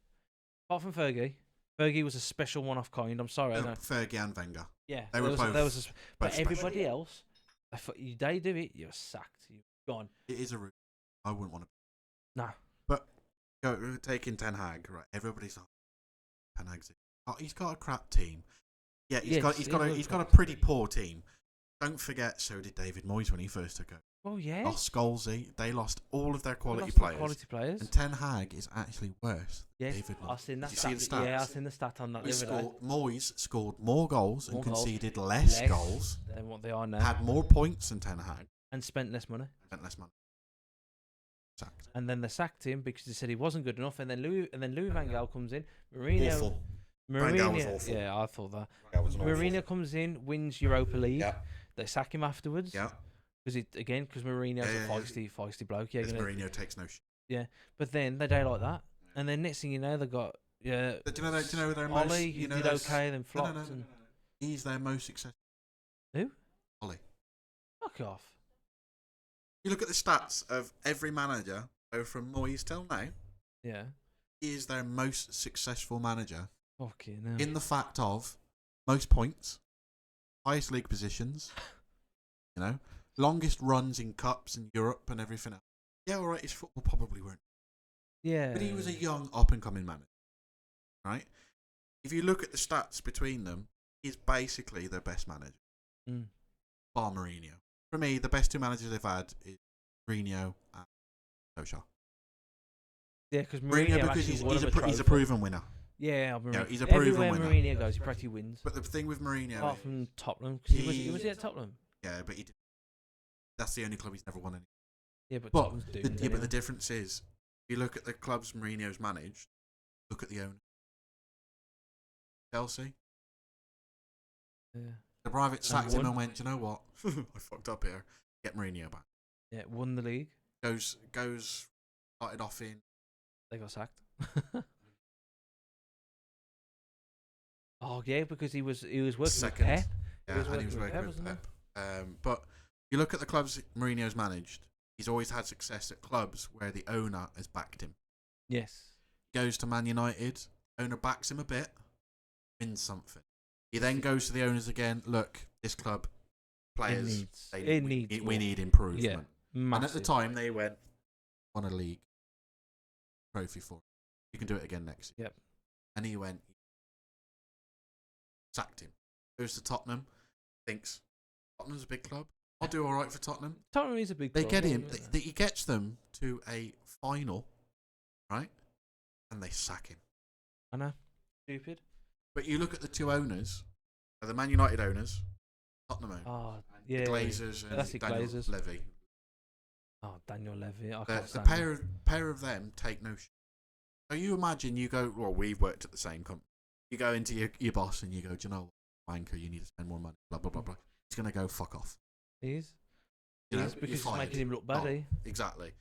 Apart from Fergie. Fergie was a special one-off kind, I'm sorry. I know. Fergie and Wenger. Yeah, They were both but special. everybody else, they do it, you're sacked, you're gone. It is a route. I wouldn't want to. No. But taking Ten Hag, right? Everybody's like, Ten Hag's. He's got a crap team. Yeah, he's got a pretty poor team. Don't forget, so did David Moyes when he first took over. Oh yeah. Lost Scholesy. They lost all of their quality players. And Ten Hag is actually worse. Yes, David Moyes. I've seen that. Did you see the stats? Yeah, I've seen the stat on that. Moyes scored more goals and More goals. conceded less goals. Than what they are now. Had more points than Ten Hag. And spent less money. Sacked. And then they sacked him because they said he wasn't good enough. And then Louis Van Gaal comes in. Mourinho. Van Gaal was awful. Yeah, I thought that. Mourinho comes in, wins Europa League. Yeah. They sack him afterwards. Yeah. Because Mourinho's a feisty bloke. Yeah. Mourinho takes no shit. Yeah. But then they don't like that. And then next thing you know, they got Do you know their most? Ollie, who did okay, then flopped. No. He's their most successful. Who? Ollie. Fuck off. You look at the stats of every manager, so from Moyes till now. Yeah. He is their most successful manager. Fucking hell. In the fact of most points, highest league positions, longest runs in cups in Europe and everything else. Yeah, all right, his football probably weren't. Yeah. But he was a young, up-and-coming manager, right? If you look at the stats between them, he's basically their best manager. Bar Mourinho. For me, the best two managers they've had is Mourinho and Solskjaer. Yeah, because Mourinho because he's a proven winner. Yeah, he's a proven everywhere winner. Mourinho goes, he practically wins. But the thing with Mourinho, apart from Tottenham, because he was at Tottenham. Yeah, but that's the only club he's never won any. Yeah, but Tottenham's doomed. But the difference is, if you look at the clubs Mourinho's managed, look at the owner. Chelsea. Yeah. The private sacked him and went, you know what? I fucked up here. Get Mourinho back. Yeah, won the league. Started off in. They got sacked. Oh yeah, because he was working second. with Pep. Yeah, and he was working with Pep. But you look at the clubs Mourinho's managed. He's always had success at clubs where the owner has backed him. Yes. Goes to Man United. Owner backs him a bit. Wins something. He then goes to the owners again. Look, this club, players. We need more. improvement. Yeah, and at the massive. time, they won a league trophy for it. You can do it again next year. Yep. And he sacked him. Goes to Tottenham. Thinks Tottenham's a big club. I'll do all right for Tottenham. Tottenham is a big They club. get him. He gets them to a final, right? And they sack him. I know. Stupid. But you look at the two owners, the Man United owners, Tottenham owners. Oh, yeah. The Glazers and Daniel Glazers. Levy. Oh, Daniel Levy. I can't The stand him. pair of them take no shit. So you imagine you go, well, we've worked at the same company. You go into your boss and you go, do you know what, wanker, you need to spend more money, blah, blah, blah, blah. He's going to go, fuck off. He is. You know, Because it's making him look bad, Exactly.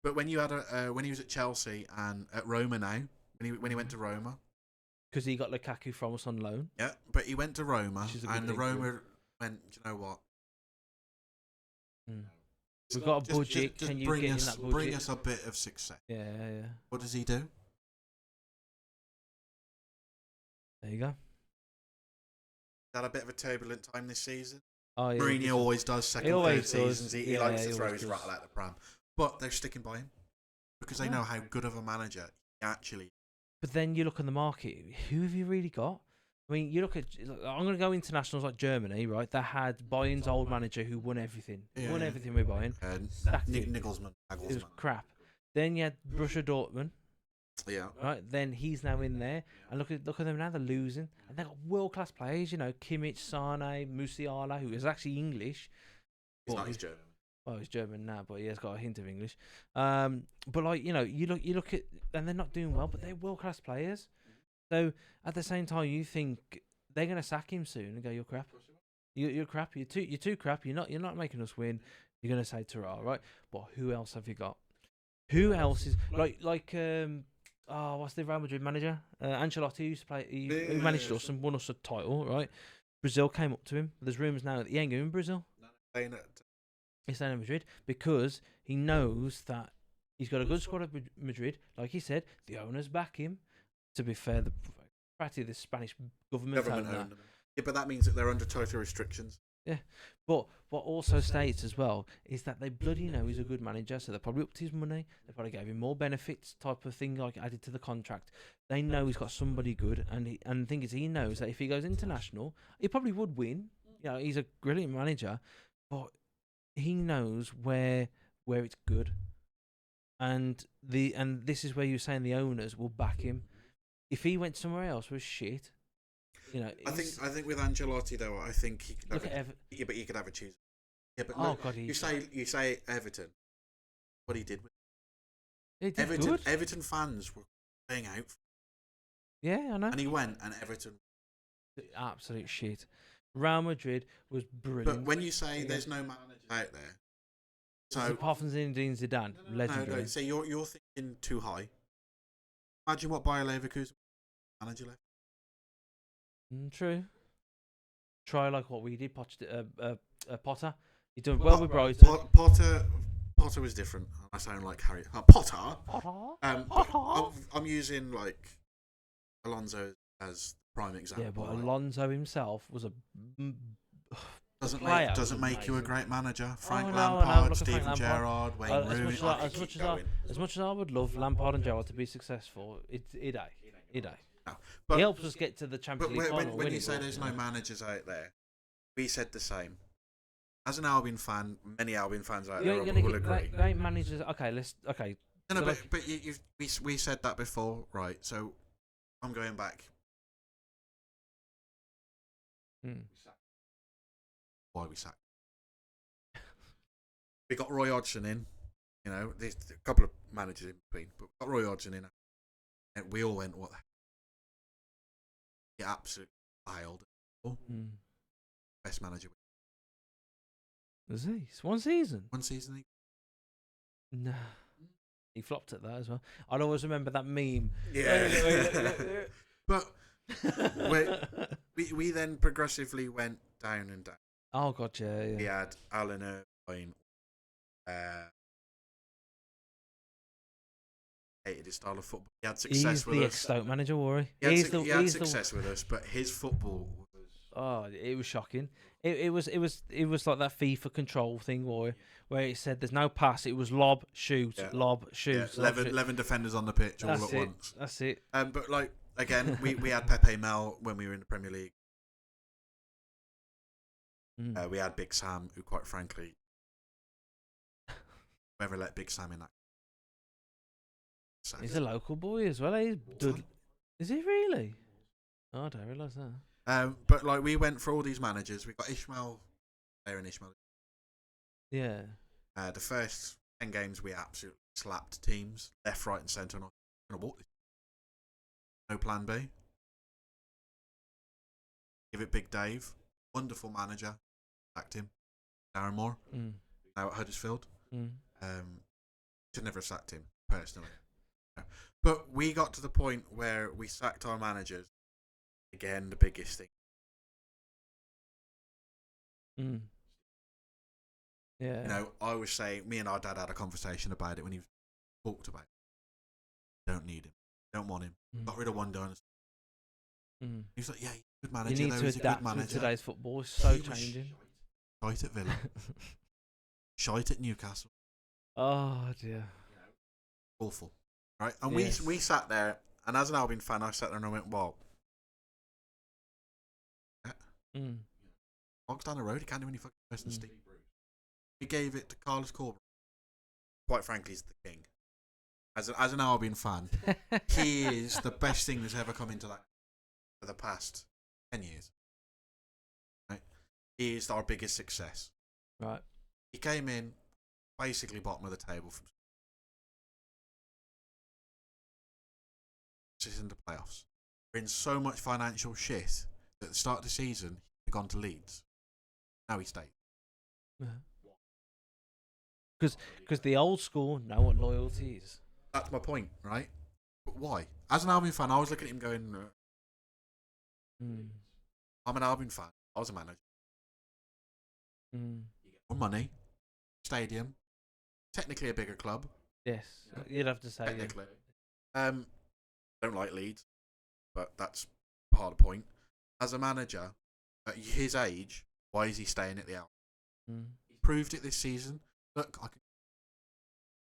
But when you had when he was at Chelsea and at Roma now, when he went to Roma. Because he got Lukaku from us on loan. Yeah, but he went to Roma and the thing Roma went, do you know what? We've got a budget. Can you get in that budget? Bring us a bit of success. Yeah. What does he do? There you go. Had a bit of a turbulent time this season. Oh, yeah. Mourinho always does second, third seasons. He likes to throw his rattle out the pram. But they're sticking by him because they know how good of a manager he actually. But then you look on the market. Who have you really got? I mean, you look at. I'm going to go internationals like Germany, right? They had Bayern's old manager who won everything. Won everything with Bayern. Nagelsmann. It was crap. Then you had Borussia Dortmund. Yeah. Right. Then he's now in there, and look at them now. They're losing, and they've got world class players. You know, Kimmich, Sane, Musiala, who is actually English. He's German. Well, he's German now, but he has got a hint of English. But like you look at, and they're not doing well, but they're world class players. So at the same time, you think they're gonna sack him soon and go, "You're crap. You're crap. You're too crap. You're not making us win." You're gonna say "Tara," right? But who else have you got? Who else is what's the Real Madrid manager? Ancelotti used to play. He managed us and won us a title, right? Brazil came up to him. There's rumours now that he ain't going in Brazil. He's staying in Madrid because he knows that he's got a good squad at Madrid. Like he said, the owners back him. To be fair, the Spanish government own that. Yeah, but that means that they're under tighter restrictions. Yeah, but what also states as well is that they bloody know he's a good manager, so they probably upped his money. They probably gave him more benefits, type of thing, like added to the contract. They know he's got somebody good, and the thing is, he knows that if he goes international, he probably would win. You know, he's a brilliant manager, but he knows where it's good, and this is where you're saying the owners will back him. If he went somewhere else with shit. You know, I think with Ancelotti though, I think he could but he could have a choose. Yeah, but look, you say Everton, what he did with Everton fans were playing out. Yeah, I know. And he went, and Everton, absolute shit. Real Madrid was brilliant. But when you say there's no manager out there, so apart from Zinedine Zidane, legendary. No, so you're thinking too high. Imagine what Bayer Leverkusen manager left. True. Try like what we did, Potter. He done well with Brighton. Potter was different. I sound like Harry Potter. I'm using like Alonso as prime example. Yeah, but Alonso himself was a doesn't make you a great manager. Frank Lampard, Steven Gerrard, Wayne Rooney. As much as I would love Lampard and Gerrard to be successful, it ain't. No. But, he helps us get to the Champions League final. When you say there's no managers out there, we said the same. As an Albion fan, many Albion fans out there will agree. Great managers. Okay. No, but we said that before, right? So I'm going back. Why we sacked? We got Roy Hodgson in. You know, there's a couple of managers in between, but we got Roy Hodgson in, and we all went, "What the?" He absolutely failed. Best manager. Was he? It's one season. One season. Nah. He flopped at that as well. I'd always remember that meme. Yeah. But we then progressively went down and down. Oh god, yeah. We had Alan Irvine. Hated his style of football. He had success with us. He's the ex-Stoke manager, Worry. He had success with us, but his football was Oh, it was shocking. It was like that FIFA control thing where it said there's no pass. It was lob, shoot, lob, shoot. Yeah, 11 defenders on the pitch all at once. That's it. But like again, we had Pepe Mel when we were in the Premier League. We had Big Sam, who quite frankly, whoever let Big Sam in that. He's a local boy as well. He's good. Is he really? Oh, I don't realise that. But like we went for all these managers. We got Ishmael there and Ishmael. Yeah. The first 10 games we absolutely slapped teams left, right, and centre. And I'm gonna walk this. No plan B. Give it Big Dave, wonderful manager. Sacked him. Darren Moore. Now at Huddersfield. Should never have sacked him personally. But we got to the point where we sacked our managers. Again, the biggest thing. Yeah. You know, I was saying, me and our dad had a conversation about it when he talked about it. Don't need him. Don't want him. Got rid of one done. He's like, yeah, he's a good manager. You need to adapt to today's football. It's so changing. Shite at Villa. Shite at Newcastle. Oh, dear. Awful. Right? And we sat there, and as an Albion fan, I sat there and I went, well, Hogs down the road, he can't do any fucking person Steve. We gave it to Carlos Corbin. Quite frankly, he's the king. As an Albion fan, he is the best thing that's ever come into that for the past 10 years. Right? He is our biggest success. Right. He came in basically bottom of the table from in the playoffs. We're in so much financial shit that at the start of the season he'd gone to Leeds. Now he stayed. Because the old school know what loyalty is. That's my point, right? But why? As an Albion fan, I was looking at him going, I'm an Albion fan. I was a manager. You get more money. Stadium. Technically a bigger club. Yes. You'd have to say. Technically. Don't like Leeds, but that's part of the point. As a manager, at his age, why is he staying at the Albion? He proved it this season. Look, I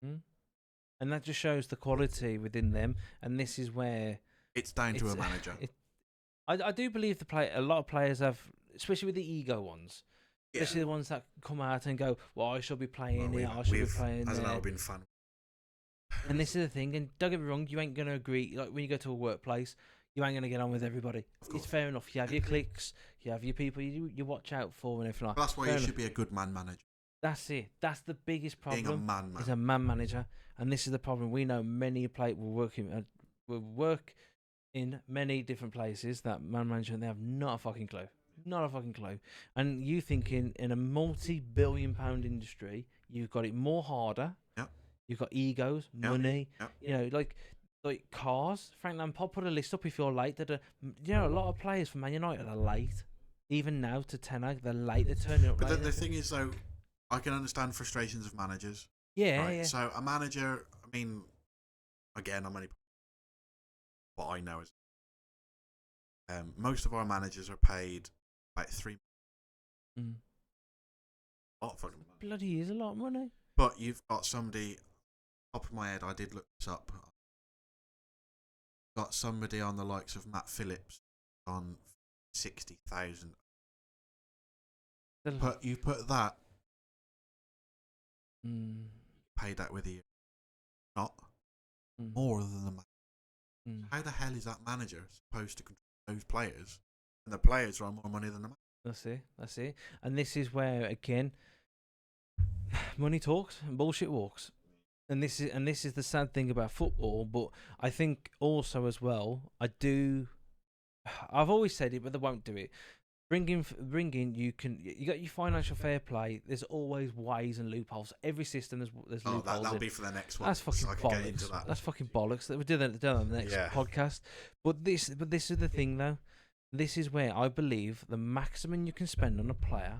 can. And that just shows the quality within them. And this is where it's down to a manager. I do believe a lot of players have, especially with the ego ones, especially the ones that come out and go, "Well, I should be playing here. I should be playing as there." an Albion fan. And this is the thing, and don't get me wrong, you ain't gonna agree. Like when you go to a workplace, you ain't gonna get on with everybody. It's fair enough. You have your cliques, you have your people you watch out for, and everything like. That's why you should be a good man manager. That's it. That's the biggest problem. Being a man is a man manager, and this is the problem. We know many players will work in many different places that man manager, and they have not a fucking clue. Not a fucking clue. And you think in a multi-billion-pound industry, you've got it more harder. Yep. You've got egos, money. Yep. You know, like cars. Frank Lampard put a list up if you're late. A lot of players from Man United are late. Even now to Ten Hag, they're late. They're turning up. But the thing is, though, I can understand frustrations of managers. Yeah, right? yeah. So a manager, I mean, again, I'm only what I know is most of our managers are paid about $3 million. A lot of fucking money. Bloody is a lot of money. But you've got somebody, top of my head, I did look this up. Got somebody on the likes of Matt Phillips on 60,000. But you put that. Paid that with a year. Not more than the manager. How the hell is that manager supposed to control those players? And the players are on more money than the manager. That's it. And this is where, again, money talks and bullshit walks. And this is the sad thing about football. But I think also as well, I've always said it, but they won't do it. Bring in. You got your financial fair play. There's always ways and loopholes. Every system there's loopholes. That'll be for the next one. That's fucking bollocks. That's fucking bollocks. We'll do that on the next podcast. But this is the thing though. This is where I believe the maximum you can spend on a player.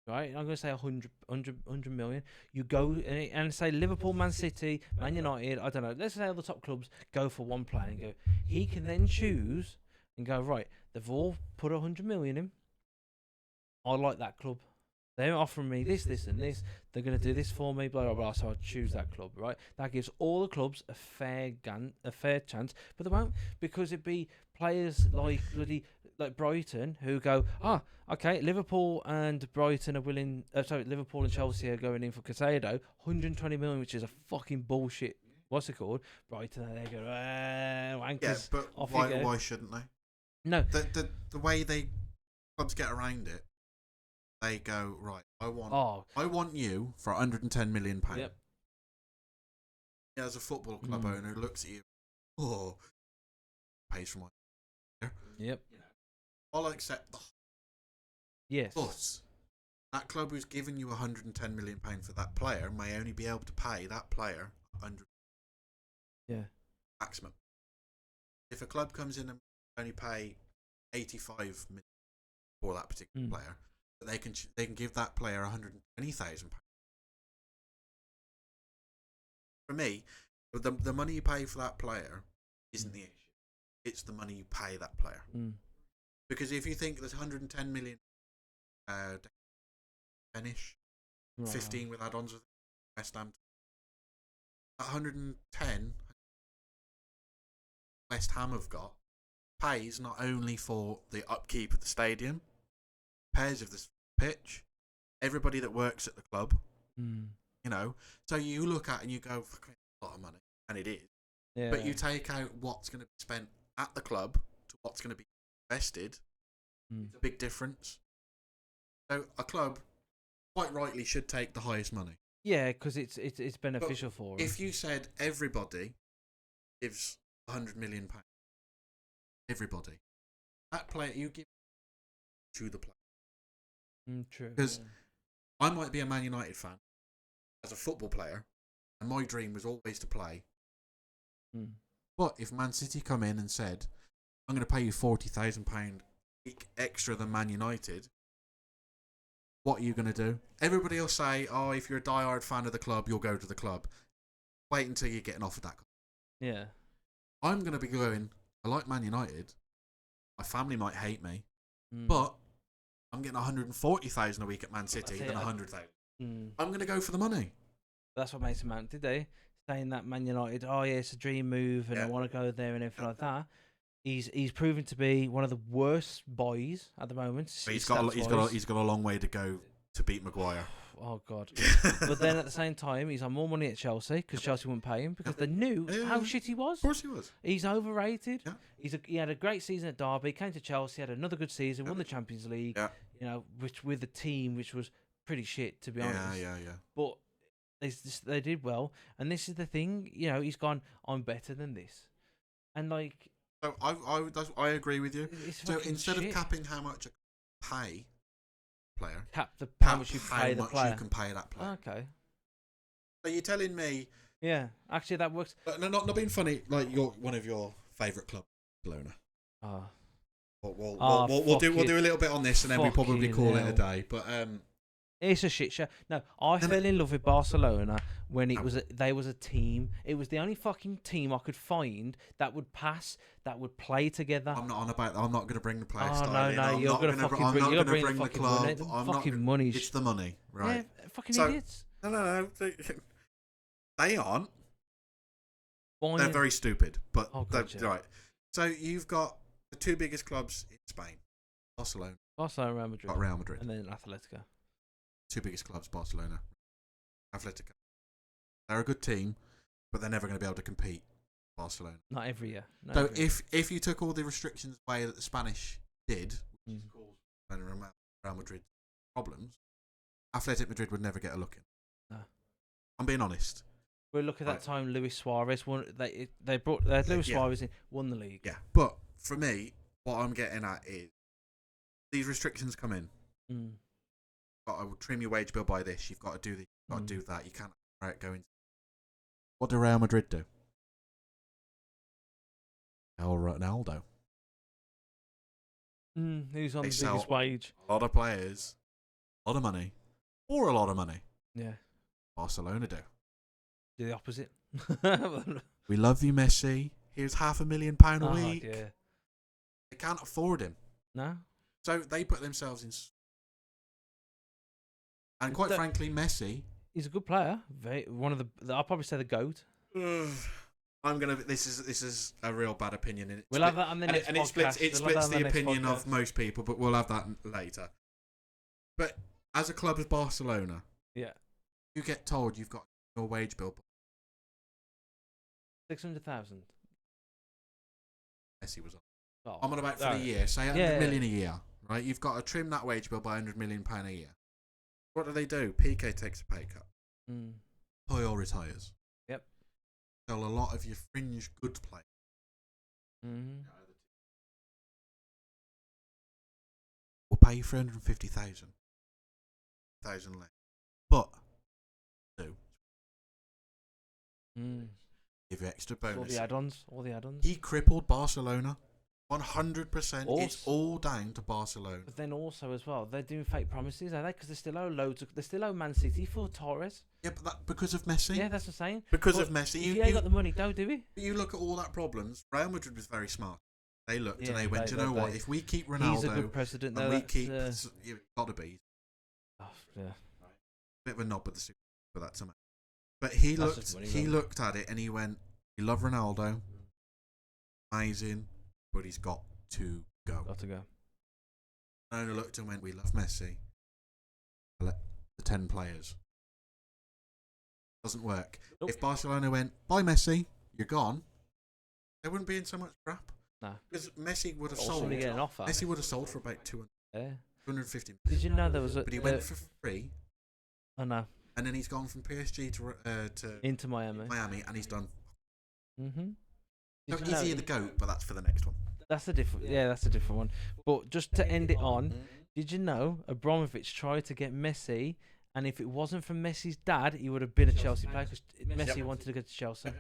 Right, I'm going to say 100 million. You go and say Liverpool, Man City, Man United. I don't know. Let's say all the top clubs go for one player and go. He can then choose. and go, right, they've all put 100 million in. I like that club. They're offering me this, and this. They're going to do this for me, blah, blah, blah. So I choose that club, right? That gives all the clubs a fair chance, but they won't, because it'd be players like Brighton who go, okay, Liverpool and Brighton are willing. Liverpool and Chelsea are going in for Casado, 120 million, which is a fucking bullshit. What's it called? Brighton, and they go, wankers. Yeah, but why shouldn't they? No, the way clubs get around it. They go, right, I want you for 110 million pounds. Yep. As a football club owner who looks at you, pays for my Yep. I'll accept the Yes. But that club who's giving you 110 million pounds for that player may only be able to pay that player 100 maximum. If a club comes in and only pay 85 million for that particular player, they can give that player 120,000 pounds. For me, the money you pay for that player isn't the issue. It's the money you pay that player. Because if you think there's 110 million, 10ish, 15 with add-ons with West Ham, 110 West Ham have got pays not only for the upkeep of the stadium, repairs of the pitch, everybody that works at the club, you know. So you look at it and you go, fucking a lot of money, and it is. Yeah. But you take out what's going to be spent at the club to what's going to be invested. It's a big difference. So a club, quite rightly, should take the highest money. Yeah, because it's beneficial for them. If you said everybody gives 100 million pounds, everybody, that player you give to the player. True. Because I might be a Man United fan as a football player, and my dream was always to play. But if Man City come in and said, I'm going to pay you £40,000 extra than Man United, what are you going to do? Everybody will say, oh, if you're a diehard fan of the club, you'll go to the club. Wait until you're getting offered that. Yeah. I'm going to be going, I like Man United. My family might hate me, but I'm getting 140,000 a week at Man City than 100,000. I'm going to go for the money. That's what Mason Mount did, eh? Saying that Man United, it's a dream move, and I want to go there and everything like that. He's proven to be one of the worst boys at the moment. He's got a long way to go to beat Maguire. Oh God! But then at the same time, he's on more money at Chelsea because Chelsea wouldn't pay him because they knew how shit he was. Of course he was. He's overrated. Yeah. He had a great season at Derby. Came to Chelsea, had another good season, won the Champions League. Yeah. You know, which with a team which was pretty shit to be honest. Yeah. But they did well, and this is the thing. You know, he's gone. I'm better than this, and like. So I agree with you. So instead of capping how much pay player, cap how much you pay the player. You can pay that player. Okay. So you're telling me? Yeah, actually that works. No, not being funny. Like one of your favourite clubs, Barcelona. We'll do a little bit on this, and then we probably call it a day. But it's a shit show. No, I fell in love with Barcelona when they was a team. It was the only fucking team I could find that would pass, that would play together. I'm not on about that. I'm not going to bring the player style in. You're going to bring the club. Fucking money. It's the money, right? Yeah, fucking idiots. No. They aren't. They're very stupid, but right. So you've got the two biggest clubs in Spain, Barcelona, Real Madrid. Real Madrid, and then Atletico. Two biggest clubs, Barcelona, Atletico. They're a good team, but they're never going to be able to compete. Barcelona. Not every year. If you took all the restrictions away that the Spanish did, which caused Real Madrid problems, Athletic Madrid would never get a look in. No. I'm being honest. Well, look at that time. Luis Suarez won. They brought Luis Suarez in, won the league. Yeah, but for me, what I'm getting at is these restrictions come in. I will trim your wage bill by this. You've got to do this. You've got to do that. You can't go into. What do Real Madrid do? El Ronaldo. Who's on the biggest wage? A lot of players, a lot of money, or a lot of money. Yeah. Barcelona do. Do the opposite. We love you, Messi. Here's £500,000 a week. Yeah. They can't afford him. No. So they put themselves in. And quite frankly, Messi. He's a good player. One of the I'll probably say the GOAT. This is a real bad opinion. We'll have that on the next podcast. It splits the opinion of most people, but we'll have that later. But as a club as Barcelona, you get told you've got your wage bill. 600,000. Messi was on. Oh, I'm on about for the year. Say 100 million a year, right? You've got to trim that wage bill by 100 million pound a year. What do? PK takes a pay cut. Puyol retires. Yep. So a lot of your fringe good players. We'll pay you 350,000. Less. But give you extra bonus. All the add-ons. He crippled Barcelona. 100%. It's all down to Barcelona. But then also as well, they're doing fake promises, are they? Because they still owe Man City for Torres. Yeah, but because of Messi. Yeah, that's what I'm saying. Because of Messi. If you ain't got the money, don't do it. You look at all that problems. Real Madrid was very smart. They looked and they went, do you know what? If we keep Ronaldo, he's a good president. And we keep, you've got to be. Oh, yeah. Bit of a knob at the Super for that to me. But he looked at it and he went, "You love Ronaldo, amazing, but he's got to go." Got to go. And I looked and went, "We love Messi. The 10 players." Doesn't work. Nope. If Barcelona went, "Bye Messi, you're gone," they wouldn't be in so much crap. Nah. Because Messi would have sold. Get an offer. Messi would have sold for about 250. Did you know there was But he went for free. Oh no. And then he's gone from PSG to into Miami. And he's done. So is he the GOAT? But that's for the next one. That's a different one. But just to end it on, did you know Abramovich tried to get Messi, and if it wasn't for Messi's dad, he would have been a Chelsea player because Messi wanted to go to Chelsea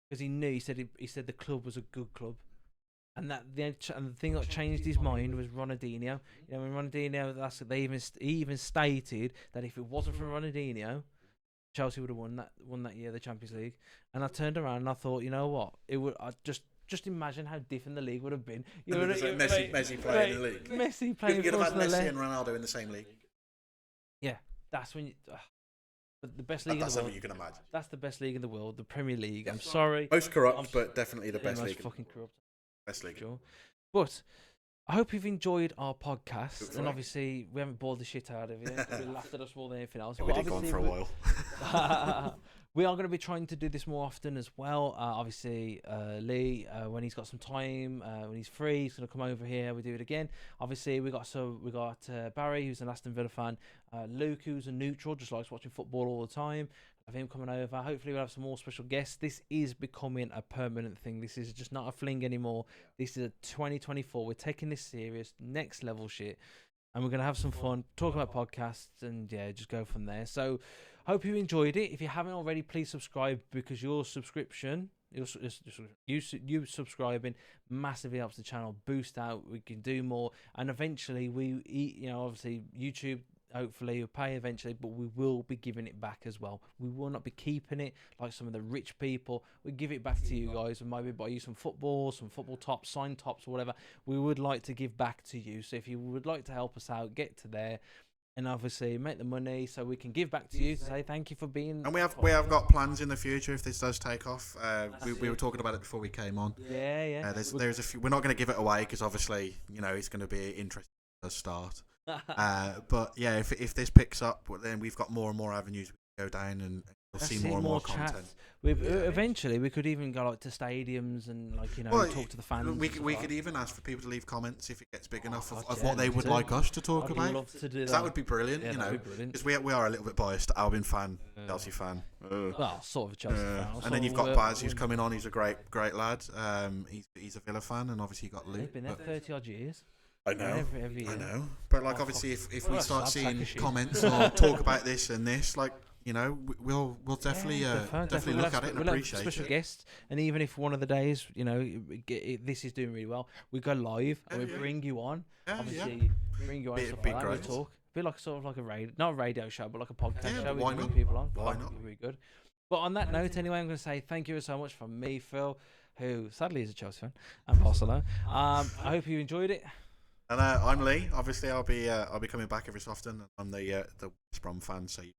because he knew. He said the club was a good club. And the thing that changed his mind was Ronaldinho. You know, when Ronaldinho, he even stated that if it wasn't for Ronaldinho, Chelsea would have won that year the Champions League. And I turned around and I thought, you know what? It would. I just imagine how different the league would have been. Messi playing in the league. Messi playing. You'd have had Messi and Ronaldo in the same league. Yeah, that's when you. But the best league in the world. That's something you can imagine. That's the best league in the world, the Premier League. I'm sorry. Most corrupt, but definitely the best league. Most fucking corrupt. Best league. Sure. But I hope you've enjoyed our podcast. And obviously, we haven't bored the shit out of you. We laughed at us more than anything else. Yeah, we did go on for a while. We are going to be trying to do this more often as well. Obviously, Lee, when he's got some time, when he's free, he's going to come over here. We do it again. Obviously, we got Barry, who's an Aston Villa fan. Luke, who's a neutral, just likes watching football all the time. Of him coming over. Hopefully we'll have some more special guests. This is becoming a permanent thing. This is just not a fling anymore. This is a 2024. We're taking this serious, next level shit. And we're going to have some fun, talk about podcasts, and just go from there. So hope you enjoyed it. If you haven't already, please subscribe, because your subscription, you subscribing massively helps the channel boost out. We can do more. And eventually obviously YouTube, hopefully we'll pay eventually, but we will be giving it back as well. We will not be keeping it like some of the rich people. We give it back to you guys, and maybe buy you some football tops, sign tops, or whatever. We would like to give back to you. So if you would like to help us out, get to there, and obviously make the money so we can give back to you to say thank you for being. And we have got plans in the future if this does take off. We were talking about it before we came on. Yeah. There's a few. We're not going to give it away because obviously it's going to be interesting to start. But yeah, if this picks up, then we've got more and more avenues we can go down, and we'll see more and more content. Eventually, we could even go to stadiums and talk to the fans. We could even ask for people to leave comments if it gets big enough of what they would like us to talk about. Love to do that. That would be brilliant, because we are a little bit biased. Albion fan, Chelsea fan. Well, sort of a Chelsea fan. And then you've got Baz, who's coming on. He's a great lad. He's a Villa fan, and obviously you got Luke. They've been there 30 odd years. I know, every year. I know. But obviously, if we start seeing comments or talk about this and this, we'll definitely look at it and appreciate it. Special guests, and even if one of the days, this is doing really well, we go live and we bring you on. Obviously, bring you on. Stuff like that. We talk. Be like sort of like not a radio show, but like a podcast show. Why we not? bring people on. Why not? Really good. But on that note, anyway, I'm going to say thank you so much from me, Phil. who sadly is a Chelsea fan, and Barcelona. I hope you enjoyed it. And I'm Lee. Obviously, I'll be coming back every so often. I'm the West Brom fan, so you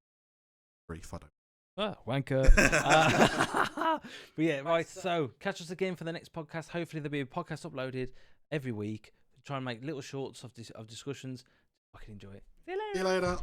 brief. I don't. Oh, wanker. But yeah, right. So catch us again for the next podcast. Hopefully there'll be a podcast uploaded every week. Try and make little shorts of discussions. I can enjoy it. See you later.